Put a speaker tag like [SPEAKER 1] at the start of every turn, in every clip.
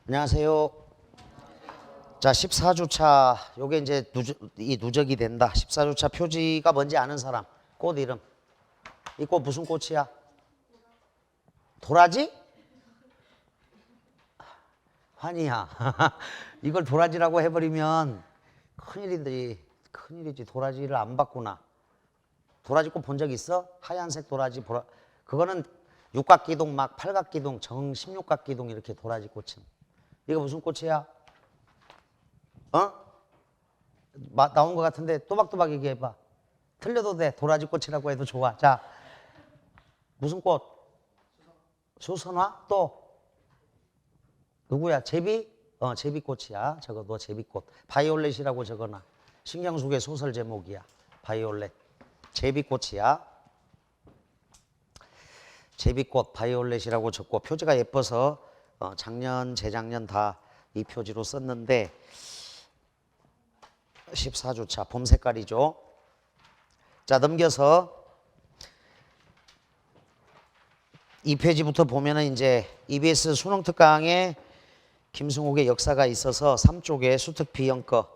[SPEAKER 1] 안녕하세요. 자, 14주차 요게 이제 누적이 된다. 14주차 표지가 뭔지 아는 사람. 꽃 이름. 이 꽃 무슨 꽃이야? 도라지? 환희야. 이걸 도라지라고 해버리면 큰일이지. 도라지를 안 봤구나. 도라지 꽃 본 적 있어? 하얀색 도라지. 그거는 육각기둥, 막 팔각기둥, 정 16각기둥 이렇게 도라지 꽃은. 이거 무슨 꽃이야? 나온 것 같은데 또박또박 얘기해봐. 틀려도 돼. 도라지 꽃이라고 해도 좋아. 자, 무슨 꽃? 수선화? 또? 누구야? 제비? 제비꽃이야. 저거 너 제비꽃. 바이올렛이라고 적어놔. 신경숙의 소설 제목이야. 바이올렛. 제비꽃이야. 제비꽃 바이올렛이라고 적고 표지가 예뻐서 작년, 재작년 다 이 표지로 썼는데 14주차 봄 색깔이죠. 자, 넘겨서 이 페이지부터 보면은 이제 EBS 수능 특강에 김승욱의 역사가 있어서 3쪽에 수특 B형 거.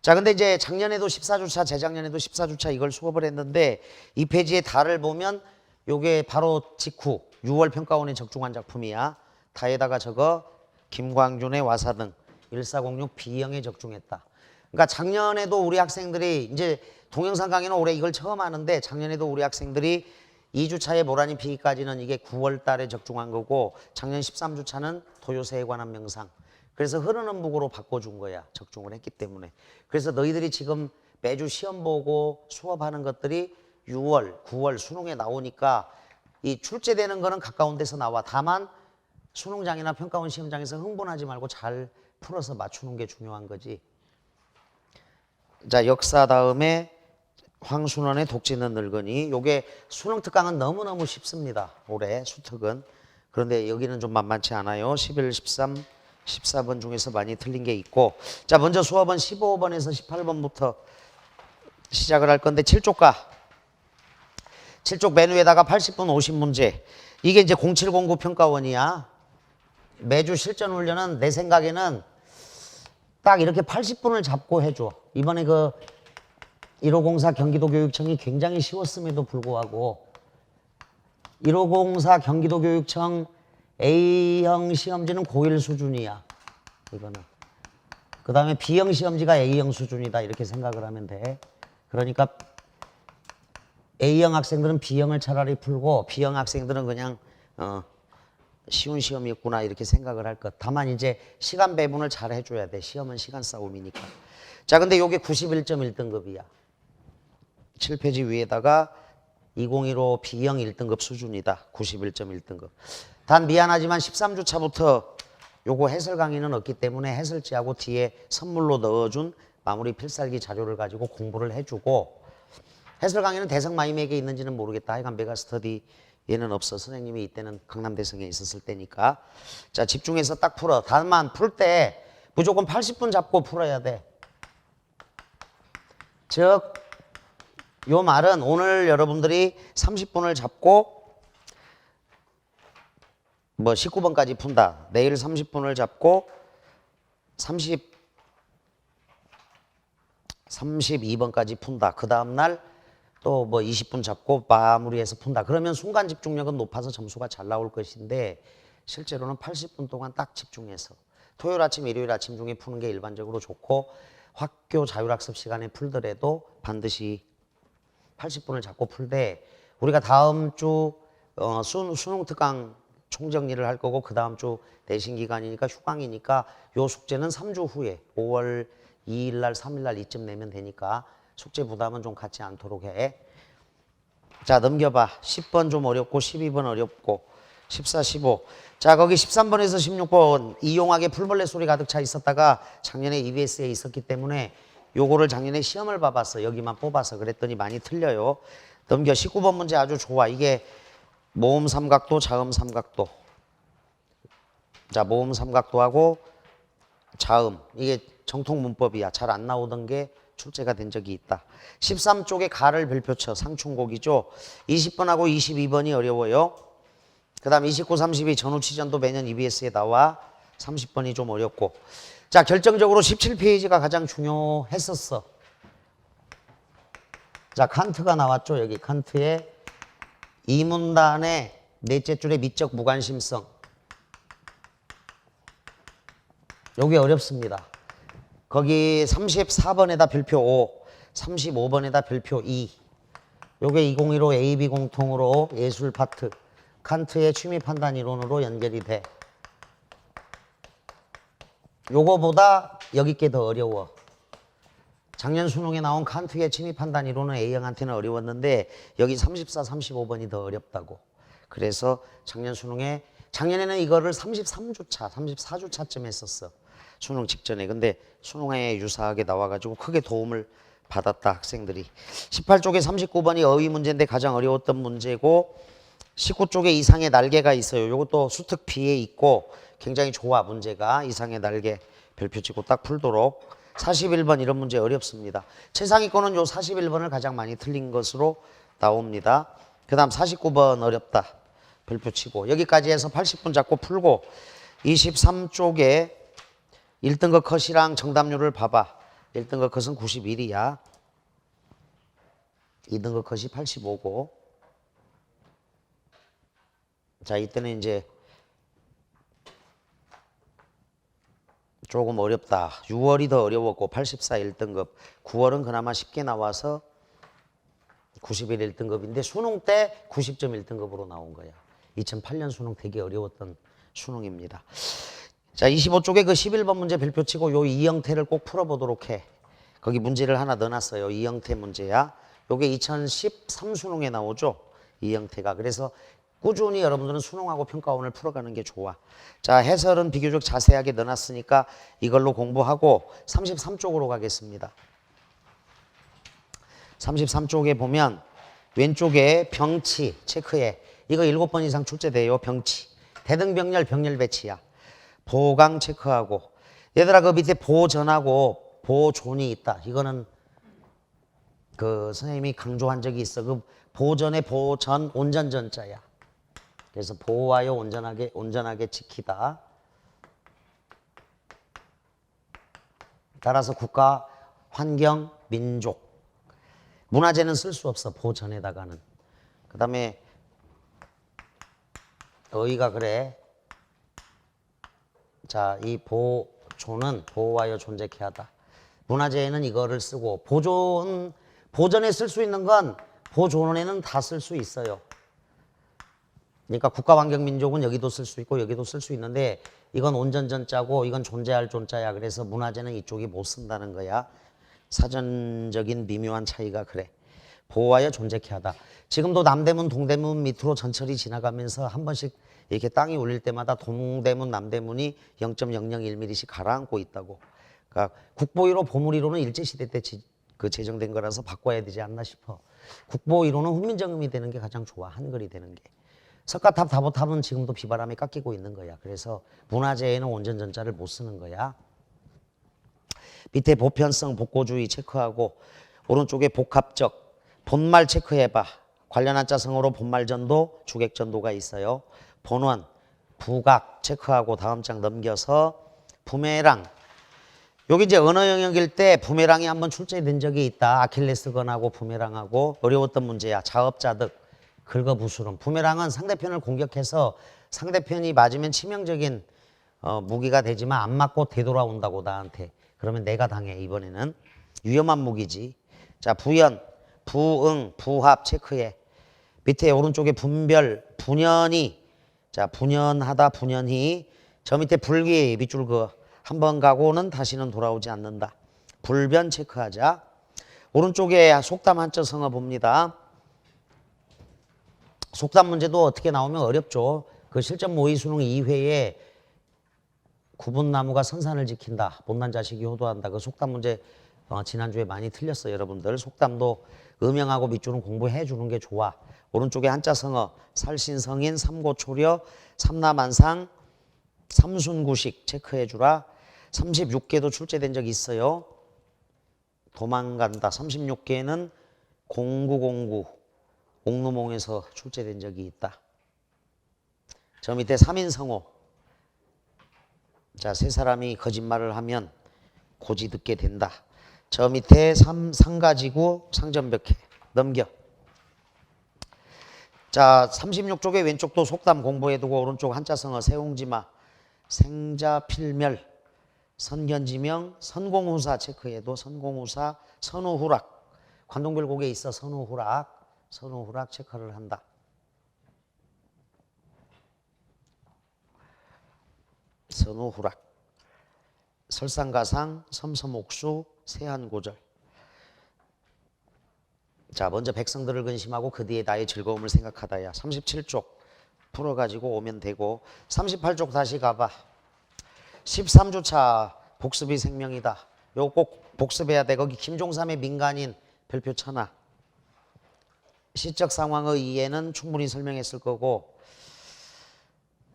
[SPEAKER 1] 자, 근데 이제 작년에도 14주차, 재작년에도 14주차 이걸 수업을 했는데 이 페이지의 달을 보면 요게 바로 직후 6월 평가원에 적중한 작품이야. 다에다가 저거 김광준의 와사등 1406 B형에 적중했다. 그러니까 작년에도 우리 학생들이 이제 동영상 강의는 올해 이걸 처음 하는데 작년에도 우리 학생들이 2주차의 모란이 피기까지는 이게 9월 달에 적중한 거고 작년 13주차는 도요새에 관한 명상. 그래서 흐르는 북으로 바꿔준 거야. 적중을 했기 때문에. 그래서 너희들이 지금 매주 시험 보고 수업하는 것들이 6월, 9월 수능에 나오니까 이 출제되는 거는 가까운 데서 나와. 다만 수능장이나 평가원 시험장에서 흥분하지 말고 잘 풀어서 맞추는 게 중요한 거지. 자, 역사 다음에 황순원의 독지는 늙은이. 요게 수능 특강은 너무너무 쉽습니다. 올해 수특은. 그런데 여기는 좀 만만치 않아요. 11, 13, 14번 중에서 많이 틀린 게 있고. 자, 먼저 수업은 15번에서 18번부터 시작을 할 건데 7쪽가. 7쪽 맨 위에다가 80분 50문제. 이게 이제 0709 평가원이야. 매주 실전 훈련은 내 생각에는 딱 이렇게 80분을 잡고 해줘. 이번에 그 1504 경기도교육청이 굉장히 쉬웠음에도 불구하고 1504 경기도교육청 A형 시험지는 고1 수준이야. 이거는. 그 다음에 B형 시험지가 A형 수준이다. 이렇게 생각을 하면 돼. 그러니까 A형 학생들은 B형을 차라리 풀고 B형 학생들은 그냥 쉬운 시험이었구나 이렇게 생각을 할 것. 다만 이제 시간 배분을 잘 해줘야 돼. 시험은 시간 싸움이니까. 자, 근데 요게 91.1등급이야. 7페이지 위에다가 2015 B형 1등급 수준이다. 91.1등급. 단 미안하지만 13주차부터 요거 해설 강의는 없기 때문에 해설지하고 뒤에 선물로 넣어준 마무리 필살기 자료를 가지고 공부를 해주고, 해설 강의는 대성 마임에게 있는지는 모르겠다. 하여간 메가스터디 얘는 없어. 선생님이 이때는 강남대성에 있었을 때니까. 자, 집중해서 딱 풀어. 다만 풀 때 무조건 80분 잡고 풀어야 돼. 즉, 요 말은 오늘 여러분들이 30분을 잡고 19번까지 푼다. 내일 30분을 잡고 32번까지 푼다. 그 다음날 또 20분 잡고 마무리해서 푼다. 그러면 순간 집중력은 높아서 점수가 잘 나올 것인데 실제로는 80분 동안 딱 집중해서 토요일 아침, 일요일 아침 중에 푸는 게 일반적으로 좋고, 학교 자율학습 시간에 풀더라도 반드시 80분을 잡고 풀되, 우리가 다음 주 수능 특강 총정리를 할 거고 그 다음 주 내신 기간이니까 휴강이니까 요 숙제는 3주 후에 5월 2일 날 3일 날 이쯤 내면 되니까 숙제 부담은 좀 갖지 않도록 해. 자, 넘겨봐. 10번 좀 어렵고 12번 어렵고 14, 15. 자, 거기 13번에서 16번 이용하게 풀벌레 소리 가득 차 있었다가 작년에 EBS에 있었기 때문에 요거를 작년에 시험을 봐봤어. 여기만 뽑아서. 그랬더니 많이 틀려요. 넘겨. 19번 문제 아주 좋아. 이게 모음 삼각도, 자음 삼각도. 자, 모음 삼각도하고 자음. 이게 정통 문법이야. 잘 안 나오던 게 출제가 된 적이 있다. 13쪽에 가를 별표쳐 상충곡이죠. 20번하고 22번이 어려워요. 그 다음 29, 32 전후치전도 매년 EBS에 나와. 30번이 좀 어렵고. 자, 결정적으로 17페이지가 가장 중요했었어. 자, 칸트가 나왔죠. 여기 칸트의 이 문단의 넷째 줄의 미적 무관심성. 요게 어렵습니다. 거기 34번에다 별표 5, 35번에다 별표 2. 요게 2015 AB 공통으로 예술 파트, 칸트의 취미 판단 이론으로 연결이 돼. 요거보다 여기 게 더 어려워. 작년 수능에 나온 칸트의 취미 판단 이론은 A형한테는 어려웠는데 여기 34, 35번이 더 어렵다고. 그래서 작년 수능에, 작년에는 이거를 33주차, 34주차쯤 했었어. 수능 직전에. 근데 수능에 유사하게 나와가지고 크게 도움을 받았다, 학생들이. 18쪽에 39번이 어휘 문제인데 가장 어려웠던 문제고, 19쪽에 이상의 날개가 있어요. 요것도 수특 B에 있고 굉장히 좋아. 문제가 이상의 날개 별표 찍고 딱 풀도록. 41번 이런 문제 어렵습니다. 최상위권은 요 41번을 가장 많이 틀린 것으로 나옵니다. 그 다음 49번 어렵다. 별표 치고. 여기까지 해서 80분 잡고 풀고 23쪽에 1등급 컷이랑 정답률을 봐봐. 1등급 컷은 91이야. 2등급 컷이 85고. 자, 이때는 이제 조금 어렵다. 6월이 더 어려웠고 84 1등급. 9월은 그나마 쉽게 나와서 91 1등급인데 수능 때 90점 1등급으로 나온 거야. 2008년 수능 되게 어려웠던 수능입니다. 자, 25쪽에 그 11번 문제 별표 치고 요 이 형태를 꼭 풀어보도록 해. 거기 문제를 하나 넣어놨어요. 이 형태 문제야. 요게 2013 수능에 나오죠. 이 형태가. 그래서 꾸준히 여러분들은 수능하고 평가원을 풀어가는 게 좋아. 자, 해설은 비교적 자세하게 넣어놨으니까 이걸로 공부하고 33쪽으로 가겠습니다. 33쪽에 보면 왼쪽에 병치 체크해. 이거 7번 이상 출제돼요. 병치. 대등병렬 병렬 배치야. 보강 체크하고. 얘들아, 그 밑에 보전하고 보존이 있다. 이거는 그 선생님이 강조한 적이 있어. 그 보전의 보전 온전전자야. 그래서 보호하여 온전하게 지키다. 따라서 국가, 환경, 민족. 문화재는 쓸 수 없어. 보전에다가는. 그 다음에 어휘가 그래. 자, 이 보존은 보호하여 존재케 하다. 문화재에는 이거를 쓰고 보전에 쓸 수 있는 건 보존에는 다 쓸 수 있어요. 그러니까 국가환경민족은 여기도 쓸 수 있고 여기도 쓸 수 있는데 이건 온전전자고 이건 존재할 존자야. 그래서 문화재는 이쪽이 못 쓴다는 거야. 사전적인 미묘한 차이가 그래. 보호하여 존재케 하다. 지금도 남대문 동대문 밑으로 전철이 지나가면서 한 번씩 이렇게 땅이 울릴 때마다 동대문 남대문이 0.001mm씩 가라앉고 있다고. 그러니까 국보위로 보물이로는 일제시대 때 제정된 거라서 바꿔야 되지 않나 싶어. 국보위로는 훈민정음이 되는 게 가장 좋아. 한글이 되는 게. 석가탑 다보탑은 지금도 비바람에 깎이고 있는 거야. 그래서 문화재에는 온전전자를 못 쓰는 거야. 밑에 보편성 복고주의 체크하고 오른쪽에 복합적 본말 체크해봐. 관련 한자성어로 본말전도 주객전도가 있어요. 본원 부각 체크하고 다음 장 넘겨서 부메랑. 여기 이제 언어 영역일 때 부메랑이 한번 출제된 적이 있다. 아킬레스건하고 부메랑하고 어려웠던 문제야. 자업자득 긁어부스럼. 부메랑은 상대편을 공격해서 상대편이 맞으면 치명적인 무기가 되지만 안 맞고 되돌아온다고 나한테. 그러면 내가 당해. 이번에는 위험한 무기지. 자, 부연, 부응, 부합 체크해. 밑에 오른쪽에 분별, 분연이. 자, 분연하다, 분연히. 저 밑에 불기 밑줄 그어. 한번 가고는 다시는 돌아오지 않는다. 불변 체크하자. 오른쪽에 속담 한자 성어 봅니다. 속담 문제도 어떻게 나오면 어렵죠. 그 실전 모의 수능 2회에 구분나무가 선산을 지킨다. 못난 자식이 효도한다. 그 속담 문제 지난주에 많이 틀렸어요. 여러분들. 속담도 음영하고 밑줄은 공부해 주는 게 좋아. 오른쪽에 한자 성어 살신성인 삼고초려 삼라만상 삼순구식 체크해 주라. 36개도 출제된 적이 있어요. 도망간다. 36개는 공구공구 옥루몽에서 출제된 적이 있다. 저 밑에 3인성호 자, 세 사람이 거짓말을 하면 고지 듣게 된다. 저 밑에 상가지구 상점벽해 넘겨. 자, 36쪽의 왼쪽도 속담 공부해두고 오른쪽 한자성어 세웅지마 생자필멸 선견지명 선공후사 체크해도 선공후사 선우후락 관동별곡에 있어 선우후락 체크를 한다. 선우후락 설상가상 섬섬옥수 세한고절. 자, 먼저 백성들을 근심하고 그 뒤에 나의 즐거움을 생각하다야. 37쪽 풀어가지고 오면 되고 38쪽 다시 가봐. 13주차 복습이 생명이다. 요거 꼭 복습해야 돼. 거기 김종삼의 민간인 별표 쳐놔. 시적 상황의 이해는 충분히 설명했을 거고.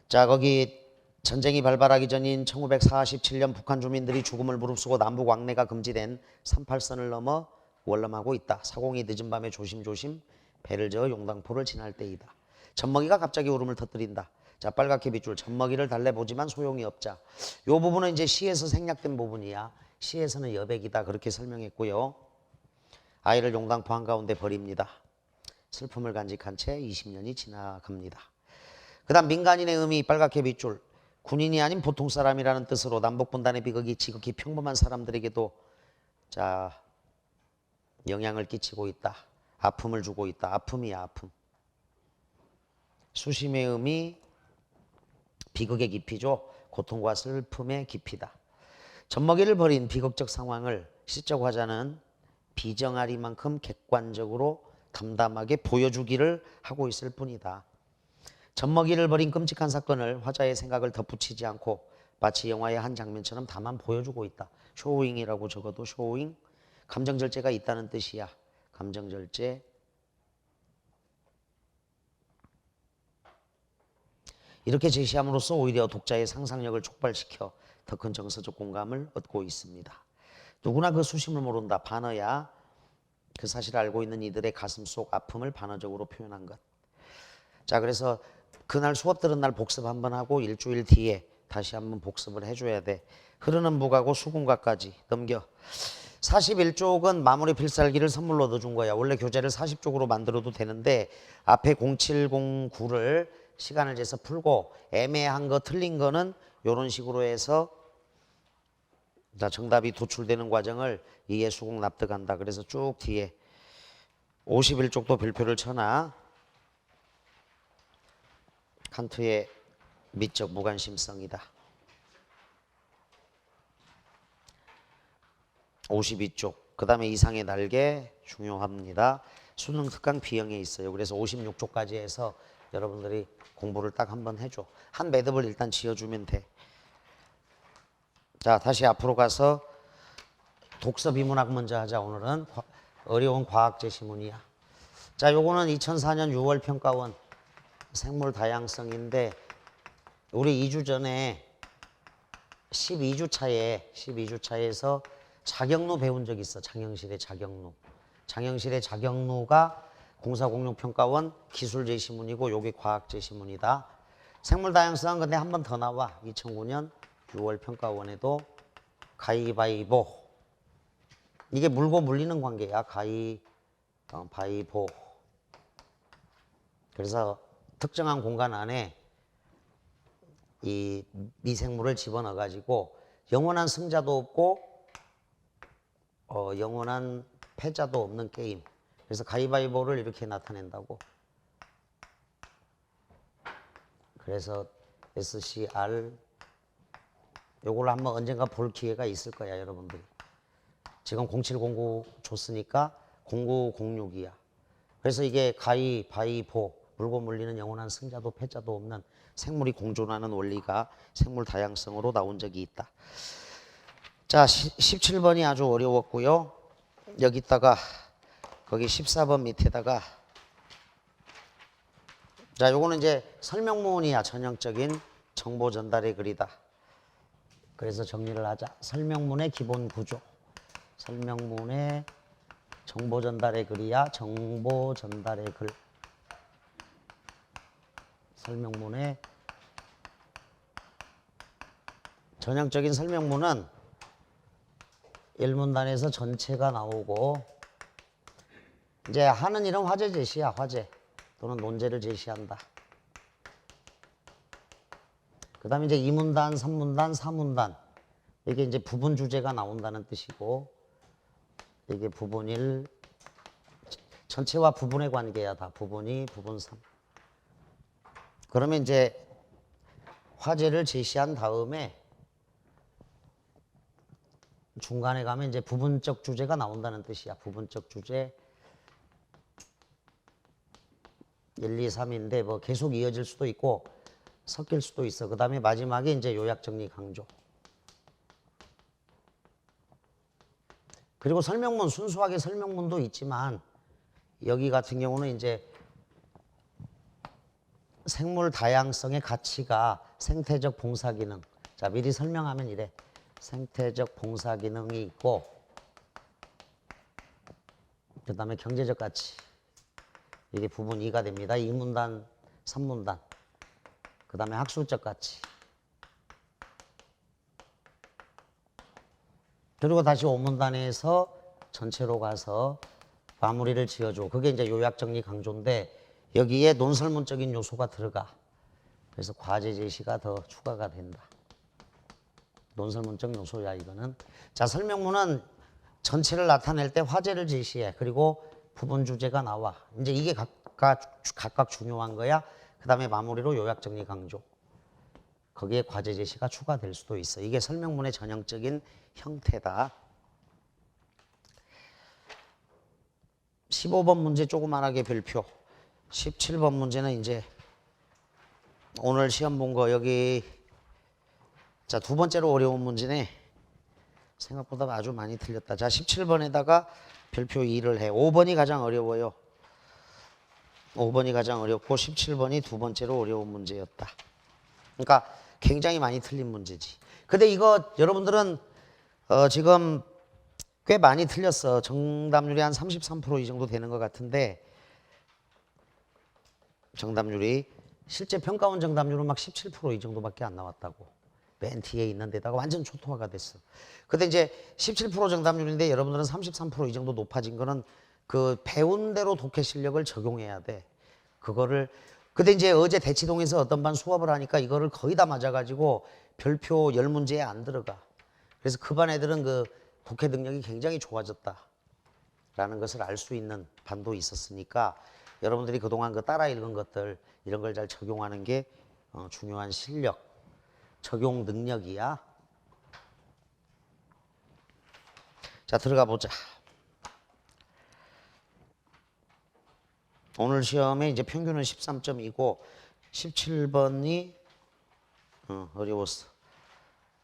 [SPEAKER 1] 자, 거기 전쟁이 발발하기 전인 1947년 북한 주민들이 죽음을 무릅쓰고 남북 왕래가 금지된 38선을 넘어 월남하고 있다. 사공이 늦은 밤에 조심조심 배를 저어 용당포를 지날 때이다. 젖먹이가 갑자기 울음을 터뜨린다. 자, 빨갛게 빗줄 젖먹이를 달래보지만 소용이 없자. 요 부분은 이제 시에서 생략된 부분이야. 시에서는 여백이다 그렇게 설명했고요. 아이를 용당포 한가운데 버립니다. 슬픔을 간직한 채 20년이 지나갑니다. 그 다음 민간인의 의미 빨갛게 빗줄 군인이 아닌 보통 사람이라는 뜻으로 남북분단의 비극이 지극히 평범한 사람들에게도 자 영향을 끼치고 있다. 아픔을 주고 있다. 아픔이야 아픔. 수심의 의미 비극의 깊이죠. 고통과 슬픔의 깊이다. 젖먹이를 버린 비극적 상황을 시적 화자는 비정아리만큼 객관적으로 담담하게 보여주기를 하고 있을 뿐이다. 젖먹이를 버린 끔찍한 사건을 화자의 생각을 덧붙이지 않고 마치 영화의 한 장면처럼 다만 보여주고 있다. 쇼잉이라고 적어도 쇼잉. 감정절제가 있다는 뜻이야. 감정절제. 이렇게 제시함으로써 오히려 독자의 상상력을 촉발시켜 더 큰 정서적 공감을 얻고 있습니다. 누구나 그 수심을 모른다. 반어야 그 사실을 알고 있는 이들의 가슴 속 아픔을 반어적으로 표현한 것. 자, 그래서 그날 수업 들은 날 복습 한번 하고 일주일 뒤에 다시 한번 복습을 해줘야 돼. 흐르는 북하고 수군가까지 넘겨. 41쪽은 마무리 필살기를 선물로 넣어준 거야. 원래 교재를 40쪽으로 만들어도 되는데 앞에 0709를 시간을 재서 풀고 애매한 거 틀린 거는 이런 식으로 해서 자 정답이 도출되는 과정을 이해 수긍 납득한다. 그래서 쭉 뒤에 51쪽도 별표를 쳐놔. 칸트의 미적 무관심성이다. 52쪽 그 다음에 이상의 날개 중요합니다. 수능 특강 B형에 있어요. 그래서 56쪽까지 해서 여러분들이 공부를 딱 한번 해줘. 한 매듭을 일단 지어주면 돼. 자, 다시 앞으로 가서 독서 비문학 먼저 하자. 오늘은 어려운 과학 제시문이야. 자, 요거는 2004년 6월 평가원 생물 다양성인데 우리 2주 전에 12주 차에서 자경루 배운 적 있어. 장영실의 자경루. 장영실의 자경루가 공사공룡평가원 기술제시문이고 요게 과학제시문이다. 생물다양성은 근데 한 번 더 나와. 2009년 6월 평가원에도 가위바위보. 이게 물고 물리는 관계야. 가위바위보. 그래서 특정한 공간 안에 이 미생물을 집어넣어 가지고 영원한 승자도 없고 영원한 패자도 없는 게임. 그래서 가위바위보를 이렇게 나타낸다고. 그래서 SCR 요걸 한번 언젠가 볼 기회가 있을 거야 여러분들이. 지금 0709 줬으니까 0906이야. 그래서 이게 가위바위보 물고 물리는 영원한 승자도 패자도 없는 생물이 공존하는 원리가 생물 다양성으로 나온 적이 있다. 자, 17번이 아주 어려웠고요. 여기다가 거기 14번 밑에다가 자, 요거는 이제 설명문이야. 전형적인 정보 전달의 글이다. 그래서 정리를 하자. 설명문의 기본 구조. 설명문의 정보 전달의 글이야. 정보 전달의 글. 설명문의 전형적인 설명문은 1문단에서 전체가 나오고 이제 하는 일은 화제 제시야. 화제 또는 논제를 제시한다. 그 다음에 이제 2문단, 3문단, 4문단 이게 이제 부분 주제가 나온다는 뜻이고 이게 부분 1 전체와 부분의 관계야. 다 부분 2, 부분 3. 그러면 이제 화제를 제시한 다음에 중간에 가면 이제 부분적 주제가 나온다는 뜻이야. 부분적 주제 1, 2, 3인데 뭐 계속 이어질 수도 있고 섞일 수도 있어. 그 다음에 마지막에 이제 요약 정리 강조. 그리고 설명문 순수하게 설명문도 있지만 여기 같은 경우는 이제 생물 다양성의 가치가 생태적 봉사 기능. 자, 미리 설명하면 이래. 생태적 봉사 기능이 있고 그 다음에 경제적 가치. 이게 부분 2가 됩니다. 2문단, 3문단. 그 다음에 학술적 가치. 그리고 다시 5문단에서 전체로 가서 마무리를 지어줘. 그게 이제 요약 정리 강조인데 여기에 논설문적인 요소가 들어가. 그래서 과제 제시가 더 추가가 된다. 논설문적 요소야 이거는. 자, 설명문은 전체를 나타낼 때 화제를 제시해. 그리고 부분 주제가 나와. 이제 이게 각각 중요한 거야. 그 다음에 마무리로 요약 정리 강조. 거기에 과제 제시가 추가될 수도 있어. 이게 설명문의 전형적인 형태다. 15번 문제 조그만하게 별표. 17번 문제는 이제 오늘 시험 본 거 여기 자, 두 번째로 어려운 문제네. 생각보다 아주 많이 틀렸다. 자, 17번에다가 별표 2를 해. 5번이 가장 어려워요. 5번이 가장 어렵고 17번이 두 번째로 어려운 문제였다. 그러니까 굉장히 많이 틀린 문제지. 근데 이거 여러분들은 지금 꽤 많이 틀렸어. 정답률이 한 33% 이 정도 되는 것 같은데 정답률이 실제 평가원 정답률은 막 17% 이 정도밖에 안 나왔다고. 맨 뒤에 있는 데다가 완전 초토화가 됐어. 근데 이제 17% 정답률인데 여러분들은 33% 이 정도 높아진 거는 그 배운 대로 독해 실력을 적용해야 돼. 그거를 근데 이제 어제 대치동에서 어떤 반 수업을 하니까 이거를 거의 다 맞아가지고 별표 10문제에 안 들어가. 그래서 그 반 애들은 그 독해 능력이 굉장히 좋아졌다라는 것을 알 수 있는 반도 있었으니까 여러분들이 그동안 그 따라 읽은 것들 이런 걸 잘 적용하는 게 중요한 실력, 적용 능력이야. 자, 들어가 보자. 오늘 시험에 이제 평균은 13점이고 17번이 어려웠어.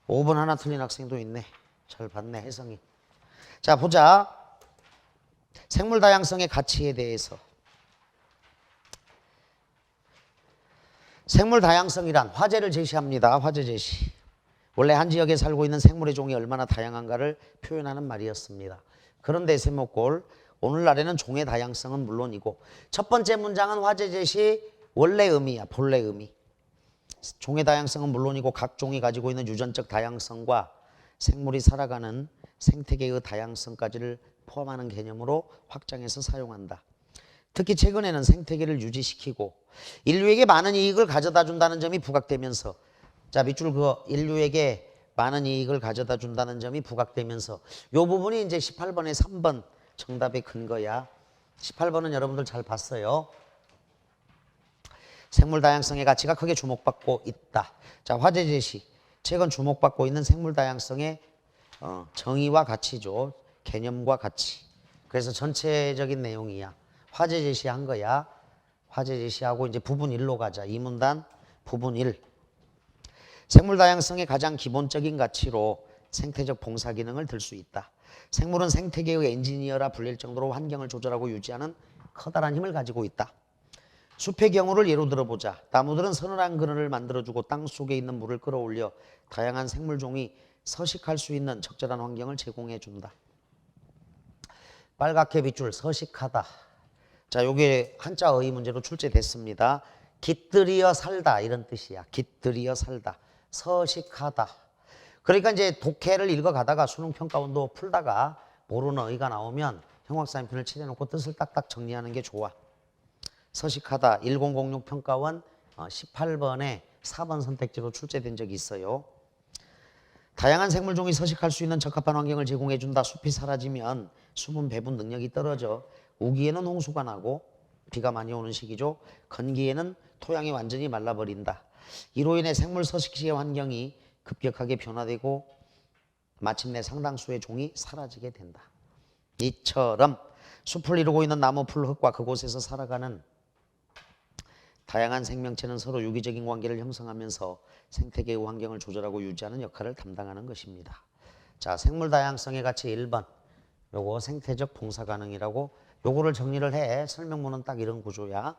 [SPEAKER 1] 5번 하나 틀린 학생도 있네. 잘 봤네, 혜성이. 자, 보자. 생물 다양성의 가치에 대해서. 생물 다양성이란 화제를 제시합니다. 화제 제시. 원래 한 지역에 살고 있는 생물의 종이 얼마나 다양한가를 표현하는 말이었습니다. 그런데 세모꼴 오늘날에는 종의 다양성은 물론이고 첫 번째 문장은 화제 제시 원래 의미야. 본래 의미. 종의 다양성은 물론이고 각 종이 가지고 있는 유전적 다양성과 생물이 살아가는 생태계의 다양성까지를 포함하는 개념으로 확장해서 사용한다. 특히 최근에는 생태계를 유지시키고 인류에게 많은 이익을 가져다 준다는 점이 부각되면서 자, 밑줄 그어. 인류에게 많은 이익을 가져다 준다는 점이 부각되면서 이 부분이 이제 18번의 3번 정답의 근거야. 18번은 여러분들 잘 봤어요. 생물 다양성의 가치가 크게 주목받고 있다. 자, 화제 제시. 최근 주목받고 있는 생물 다양성의 정의와 가치죠. 개념과 가치. 그래서 전체적인 내용이야. 화제 제시한 거야. 화제 제시하고 이제 부분 1로 가자. 2문단 부분 1. 생물 다양성의 가장 기본적인 가치로 생태적 봉사 기능을 들 수 있다. 생물은 생태계의 엔지니어라 불릴 정도로 환경을 조절하고 유지하는 커다란 힘을 가지고 있다. 숲의 경우를 예로 들어보자. 나무들은 서늘한 그늘을 만들어주고 땅 속에 있는 물을 끌어올려 다양한 생물종이 서식할 수 있는 적절한 환경을 제공해 준다. 빨갛게 빗줄 서식하다. 자, 요게 한자 어휘 문제로 출제됐습니다. 깃들이어 살다 이런 뜻이야. 깃들이어 살다. 서식하다. 그러니까 이제 독해를 읽어가다가 수능평가원도 풀다가 모르는 어휘가 나오면 형광사인펜을 칠해놓고 뜻을 딱딱 정리하는 게 좋아. 서식하다 1006 평가원 18번에 4번 선택지로 출제된 적이 있어요. 다양한 생물종이 서식할 수 있는 적합한 환경을 제공해준다. 숲이 사라지면 수분 배분 능력이 떨어져. 우기에는 홍수가 나고 비가 많이 오는 시기죠. 건기에는 토양이 완전히 말라버린다. 이로 인해 생물 서식지의 환경이 급격하게 변화되고 마침내 상당수의 종이 사라지게 된다. 이처럼 숲을 이루고 있는 나무, 풀, 흙과 그곳에서 살아가는 다양한 생명체는 서로 유기적인 관계를 형성하면서 생태계의 환경을 조절하고 유지하는 역할을 담당하는 것입니다. 자, 생물 다양성의 가치 1번. 요거 생태적 봉사 가능이라고 요거를 정리를 해. 설명문은 딱 이런 구조야.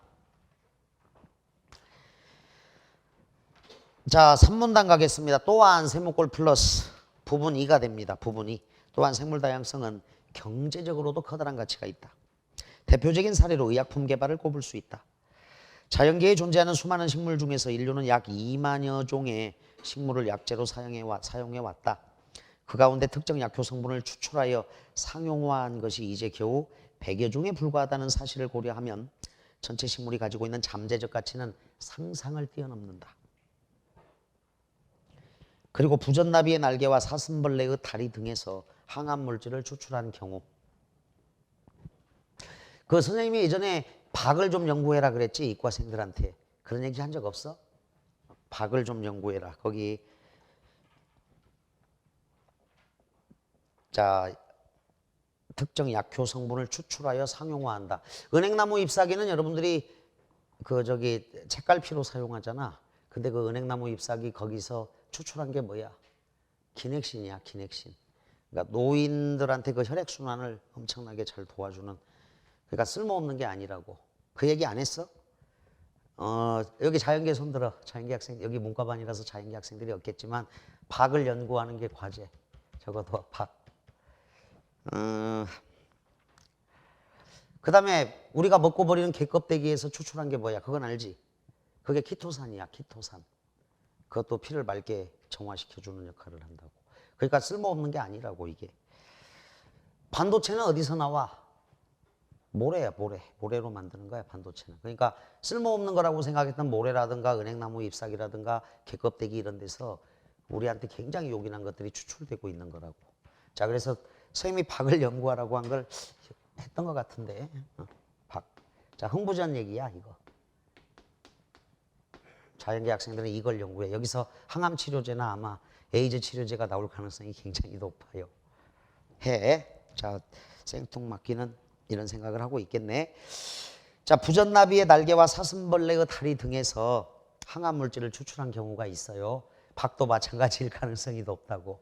[SPEAKER 1] 자, 3문단 가겠습니다. 또한 세무꼴 플러스 부분 2가 됩니다. 부분 2. 또한 생물 다양성은 경제적으로도 커다란 가치가 있다. 대표적인 사례로 의약품 개발을 꼽을 수 있다. 자연계에 존재하는 수많은 식물 중에서 인류는 약 2만여 종의 식물을 약재로 사용해왔다. 그 가운데 특정 약효 성분을 추출하여 상용화한 것이 이제 겨우 100여 종에 불과하다는 사실을 고려하면 전체 식물이 가지고 있는 잠재적 가치는 상상을 뛰어넘는다. 그리고 부전나비의 날개와 사슴벌레의 다리 등에서 항암물질을 추출한 경우, 그 선생님이 예전에 박을 좀 연구해라 그랬지, 이과생들한테. 그런 얘기 한 적 없어? 박을 좀 연구해라. 거기 자, 특정 약효 성분을 추출하여 상용화한다. 은행나무 잎사귀는 여러분들이 책갈피로 사용하잖아. 근데 그 은행나무 잎사귀 거기서 추출한 게 뭐야? 기넥신이야, 기넥신. 그러니까 노인들한테 그 혈액순환을 엄청나게 잘 도와주는, 그러니까 쓸모없는 게 아니라고. 그 얘기 안 했어? 여기 자연계 손들어. 자연계 학생, 여기 문과반이라서 자연계 학생들이 없겠지만 박을 연구하는 게 과제. 적어도 박. 그 다음에 우리가 먹고 버리는 개껍데기에서 추출한 게 뭐야? 그건 알지? 그게 키토산이야, 키토산. 그것도 피를 맑게 정화시켜주는 역할을 한다고. 그러니까 쓸모없는 게 아니라고, 이게. 반도체는 어디서 나와? 모래야, 모래. 모래로 만드는 거야, 반도체는. 그러니까 쓸모없는 거라고 생각했던 모래라든가 은행나무 잎사귀라든가 개껍데기 이런 데서 우리한테 굉장히 요긴한 것들이 추출되고 있는 거라고. 자, 그래서 선생님이 박을 연구하라고 한 걸 했던 것 같은데. 박. 자, 흥부전 얘기야, 이거. 자연계 학생들은 이걸 연구해. 여기서 항암 치료제나 아마 에이즈 치료제가 나올 가능성이 굉장히 높아요. 해. 자, 생뚱맞기는 이런 생각을 하고 있겠네. 자, 부전나비의 날개와 사슴벌레의 다리 등에서 항암 물질을 추출한 경우가 있어요. 박도 마찬가지일 가능성이 높다고.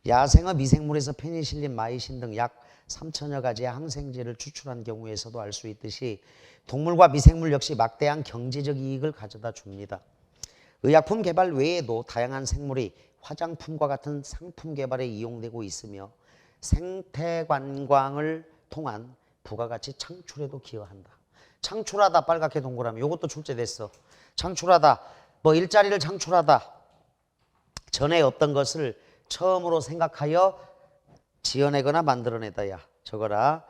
[SPEAKER 1] 야생의 미생물에서 페니실린, 마이신 등 약 3천여 가지의 항생제를 추출한 경우에서도 알 수 있듯이 동물과 미생물 역시 막대한 경제적 이익을 가져다 줍니다. 의약품 개발 외에도 다양한 생물이 화장품과 같은 상품 개발에 이용되고 있으며 생태 관광을 통한 부가가치 창출에도 기여한다. 창출하다, 빨갛게 동그라미. 이것도 출제됐어. 창출하다, 뭐 일자리를 창출하다. 전에 없던 것을 처음으로 생각하여 지어내거나 만들어내다야. 적어라.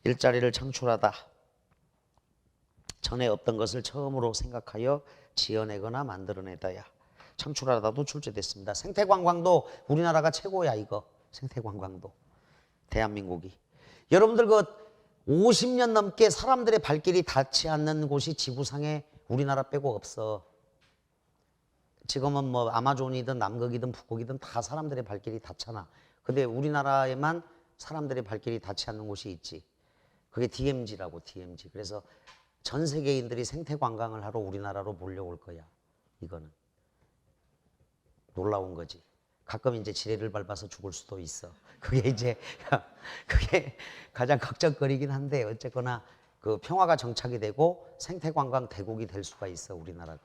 [SPEAKER 1] 일자리를 창출하다. 전에 없던 것을 처음으로 생각하여 지어내거나 만들어내다야. 창출하다도 출제됐습니다. 생태관광도 우리나라가 최고야, 이거. 생태관광도. 대한민국이. 여러분들 그 50년 넘게 사람들의 발길이 닿지 않는 곳이 지구상에 우리나라 빼고 없어. 지금은 뭐 아마존이든 남극이든 북극이든 다 사람들의 발길이 닿잖아. 근데 우리나라에만 사람들의 발길이 닿지 않는 곳이 있지. 그게 DMZ라고, DMZ. 그래서 전 세계인들이 생태 관광을 하러 우리나라로 몰려올 거야. 이거는. 놀라운 거지. 가끔 이제 지뢰를 밟아서 죽을 수도 있어. 그게 이제, 그게 가장 걱정거리긴 한데, 어쨌거나 그 평화가 정착이 되고 생태 관광 대국이 될 수가 있어, 우리나라가.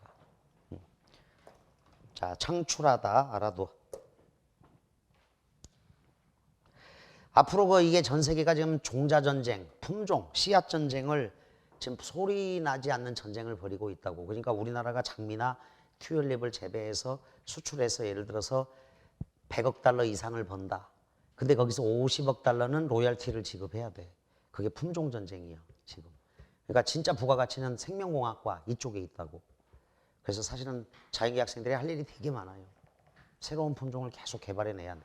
[SPEAKER 1] 자, 창출하다 알아둬. 앞으로 이게 전 세계가 지금 종자전쟁, 품종, 씨앗전쟁을 지금 소리 나지 않는 전쟁을 벌이고 있다고. 그러니까 우리나라가 장미나 튤립을 재배해서 수출해서 예를 들어서 100억 달러 이상을 번다. 근데 거기서 50억 달러는 로열티를 지급해야 돼. 그게 품종 전쟁이야, 지금. 그러니까 진짜 부가가치는 생명공학과 이쪽에 있다고. 그래서 사실은 자연계 학생들이 할 일이 되게 많아요. 새로운 품종을 계속 개발해내야 돼.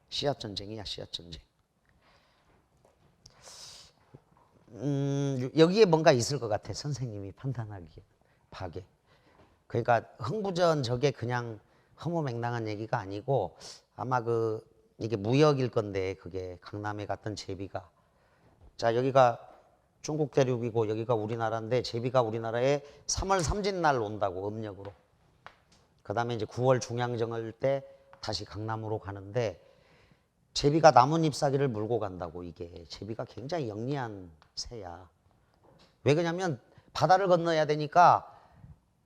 [SPEAKER 1] 씨앗 전쟁이야, 씨앗 전쟁. 여기에 뭔가 있을 것 같아, 선생님이 판단하기에. 파괴. 그러니까 흥부전 저게 그냥 허무맹랑한 얘기가 아니고 아마 이게 무역일 건데 그게 강남에 갔던 제비가. 자, 여기가 중국 대륙이고 여기가 우리나라인데 제비가 우리나라에 3월 삼진날 온다고, 음력으로. 그 다음에 이제 9월 중양정을 때 다시 강남으로 가는데 제비가 나뭇잎사귀를 물고 간다고. 이게 제비가 굉장히 영리한 새야. 왜 그러냐면 바다를 건너야 되니까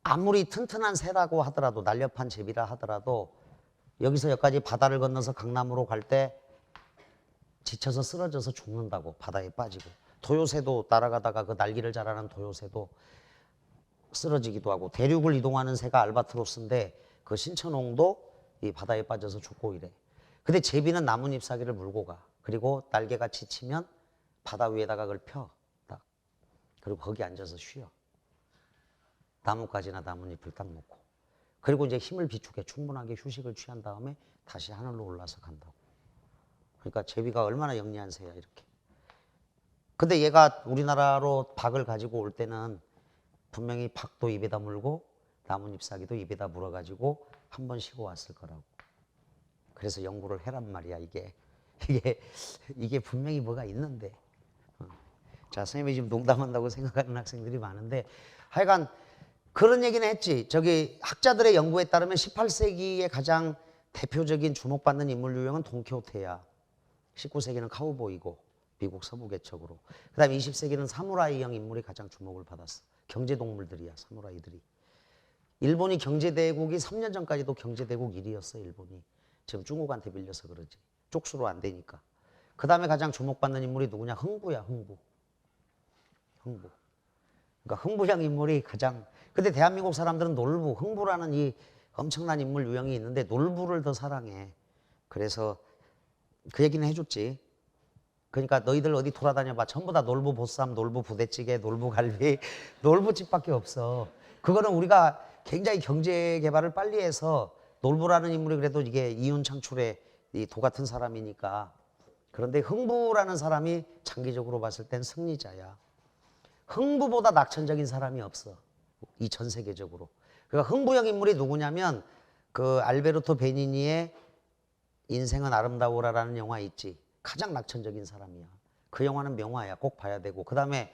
[SPEAKER 1] 아무리 튼튼한 새라고 하더라도, 날렵한 제비라 하더라도 여기서 여기까지 바다를 건너서 강남으로 갈 때 지쳐서 쓰러져서 죽는다고, 바다에 빠지고. 도요새도 날아가다가 그 날개를 자라는 도요새도 쓰러지기도 하고, 대륙을 이동하는 새가 알바트로스인데 그 신천홍도 이 바다에 빠져서 죽고 이래. 근데 제비는 나뭇잎사귀를 물고 가. 그리고 날개가 지치면 바다 위에다가 그걸 펴. 딱. 그리고 거기 앉아서 쉬어. 나뭇가지나 나뭇잎을 딱 놓고. 그리고 이제 힘을 비축해 충분하게 휴식을 취한 다음에 다시 하늘로 올라서 간다고. 그러니까 제비가 얼마나 영리한 새야, 이렇게. 근데 얘가 우리나라로 박을 가지고 올 때는 분명히 박도 입에다 물고 나뭇잎사귀도 입에다 물어가지고 한 번 쉬고 왔을 거라고. 그래서 연구를 해란 말이야, 이게. 이게 분명히 뭐가 있는데. 자, 선생님이 지금 농담한다고 생각하는 학생들이 많은데 하여간 그런 얘기는 했지. 저기 학자들의 연구에 따르면 18세기의 가장 대표적인 주목받는 인물 유형은 돈키호테야. 19세기는 카우보이고, 미국 서부 개척으로. 그 다음에 20세기는 사무라이형 인물이 가장 주목을 받았어. 경제동물들이야, 사무라이들이. 일본이 경제대국이 3년 전까지도 경제대국 1위였어, 일본이. 지금 중국한테 빌려서 그러지. 쪽수로 안 되니까. 그 다음에 가장 주목받는 인물이 누구냐? 흥부야, 흥부. 흥부. 그러니까 흥부형 인물이 가장. 근데 대한민국 사람들은 놀부, 흥부라는 이 엄청난 인물 유형이 있는데 놀부를 더 사랑해. 그래서 그 얘기는 해줬지. 그러니까 너희들 어디 돌아다녀봐. 전부 다 놀부 보쌈, 놀부 부대찌개, 놀부 갈비, 놀부집밖에 없어. 그거는 우리가 굉장히 경제 개발을 빨리 해서, 놀부라는 인물이 그래도 이게 이윤 창출의 이 도 같은 사람이니까. 그런데 흥부라는 사람이 장기적으로 봤을 땐 승리자야. 흥부보다 낙천적인 사람이 없어, 이 전 세계적으로. 그러니까 흥부형 인물이 누구냐면 그 알베르토 베니니의 인생은 아름다워라라는 영화 있지. 가장 낙천적인 사람이야. 그 영화는 명화야. 꼭 봐야 되고. 그 다음에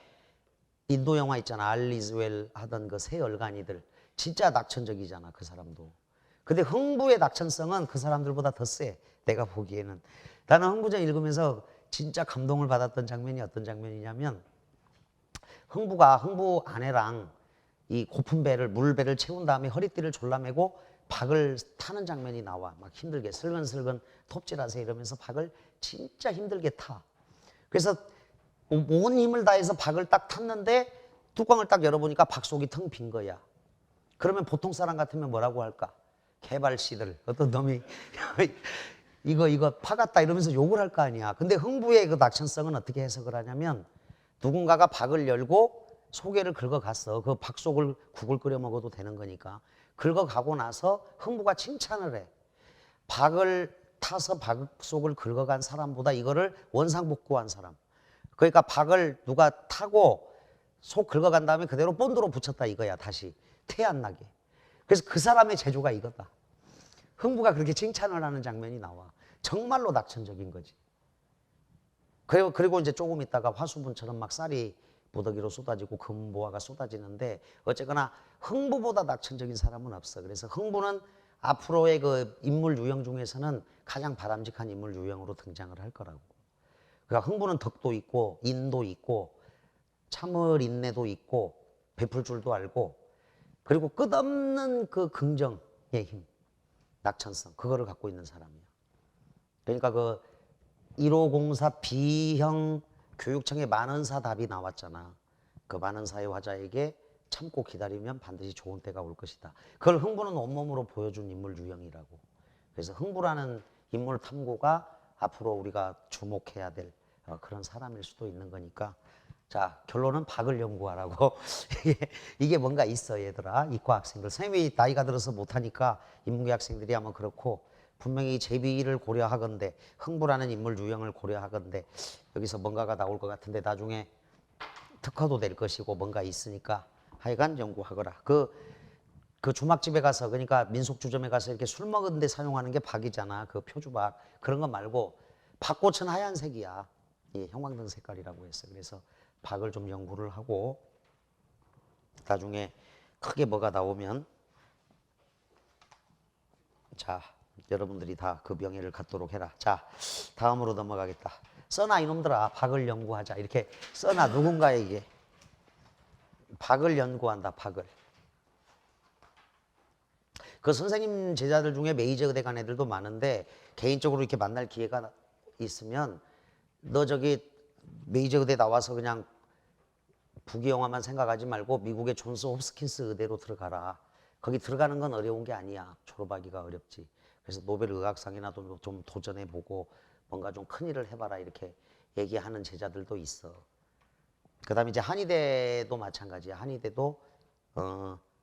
[SPEAKER 1] 인도 영화 있잖아. 알리즈웰 하던 그 새 얼간이들. 진짜 낙천적이잖아, 그 사람도. 근데 흥부의 낙천성은 그 사람들보다 더 세, 내가 보기에는. 나는 흥부전 읽으면서 진짜 감동을 받았던 장면이 어떤 장면이냐면, 흥부가 흥부 아내랑 이 고픈 배를, 물배를 채운 다음에 허리띠를 졸라매고 박을 타는 장면이 나와. 막 힘들게 슬근슬근 톱질하세요 이러면서 박을 진짜 힘들게 타. 그래서 온 힘을 다해서 박을 딱 탔는데 뚜껑을 딱 열어보니까 박 속이 텅 빈 거야. 그러면 보통 사람 같으면 뭐라고 할까? 개발씨들, 어떤 놈이 이거 파갔다 이러면서 욕을 할 거 아니야. 근데 흥부의 그 낙천성은 어떻게 해석을 하냐면, 누군가가 박을 열고 소개를 긁어갔어. 그 박 속을 국을 끓여 먹어도 되는 거니까. 긁어가고 나서 흥부가 칭찬을 해. 박을 타서 박 속을 긁어간 사람보다 이거를 원상복구한 사람. 그러니까 박을 누가 타고 속 긁어간 다음에 그대로 본드로 붙였다 이거야, 다시. 태 안 나게. 그래서 그 사람의 재주가 이거다. 흥부가 그렇게 칭찬을 하는 장면이 나와. 정말로 낙천적인 거지. 그리고 이제 조금 있다가 화수분처럼 막 쌀이 무더기로 쏟아지고 금보화가 쏟아지는데, 어쨌거나 흥부보다 낙천적인 사람은 없어. 그래서 흥부는 앞으로의 그 인물 유형 중에서는 가장 바람직한 인물 유형으로 등장을 할 거라고. 그러니까 흥부는 덕도 있고 인도 있고 참을 인내도 있고 베풀 줄도 알고, 그리고 끝없는 그 긍정의 힘, 낙천성, 그거를 갖고 있는 사람이야. 그러니까 그 1504 B형 교육청의 만원사 답이 나왔잖아. 그 만원사의 화자에게 참고 기다리면 반드시 좋은 때가 올 것이다. 그걸 흥부는 온몸으로 보여준 인물 유형이라고. 그래서 흥부라는 인물 탐구가 앞으로 우리가 주목해야 될 그런 사람일 수도 있는 거니까. 자, 결론은 박을 연구하라고. 이게 뭔가 있어, 얘들아. 이과 학생들. 선생님이 나이가 들어서 못하니까 인문계 학생들이 아마 그렇고, 분명히 제비를 고려하건대, 흥부라는 인물 유형을 고려하건대, 여기서 뭔가가 나올 것 같은데, 나중에 특허도 될 것이고, 뭔가 있으니까 하여간 연구하거라. 그 주막집에 가서, 그러니까 민속주점에 가서 이렇게 술 먹은 데 사용하는 게 박이잖아. 그 표주박. 그런 거 말고, 박꽃은 하얀색이야. 예, 형광등 색깔이라고 했어. 그래서 박을 좀 연구를 하고, 나중에 크게 뭐가 나오면, 자, 여러분들이 다 그 명예를 갖도록 해라. 자, 다음으로 넘어가겠다. 써나 이놈들아, 박을 연구하자. 이렇게 써나 누군가에게 박을 연구한다. 박을. 그 선생님 제자들 중에 메이저 의대 간 애들도 많은데, 개인적으로 이렇게 만날 기회가 있으면 너 저기 메이저 의대 나와서 그냥 북이 영화만 생각하지 말고 미국의 존스 홉스킨스 의대로 들어가라. 거기 들어가는 건 어려운 게 아니야. 졸업하기가 어렵지. 그래서 노벨 의학상이나 좀 도전해보고 뭔가 좀 큰일을 해봐라 이렇게 얘기하는 제자들도 있어. 그 다음에 이제 한의대도 마찬가지야. 한의대도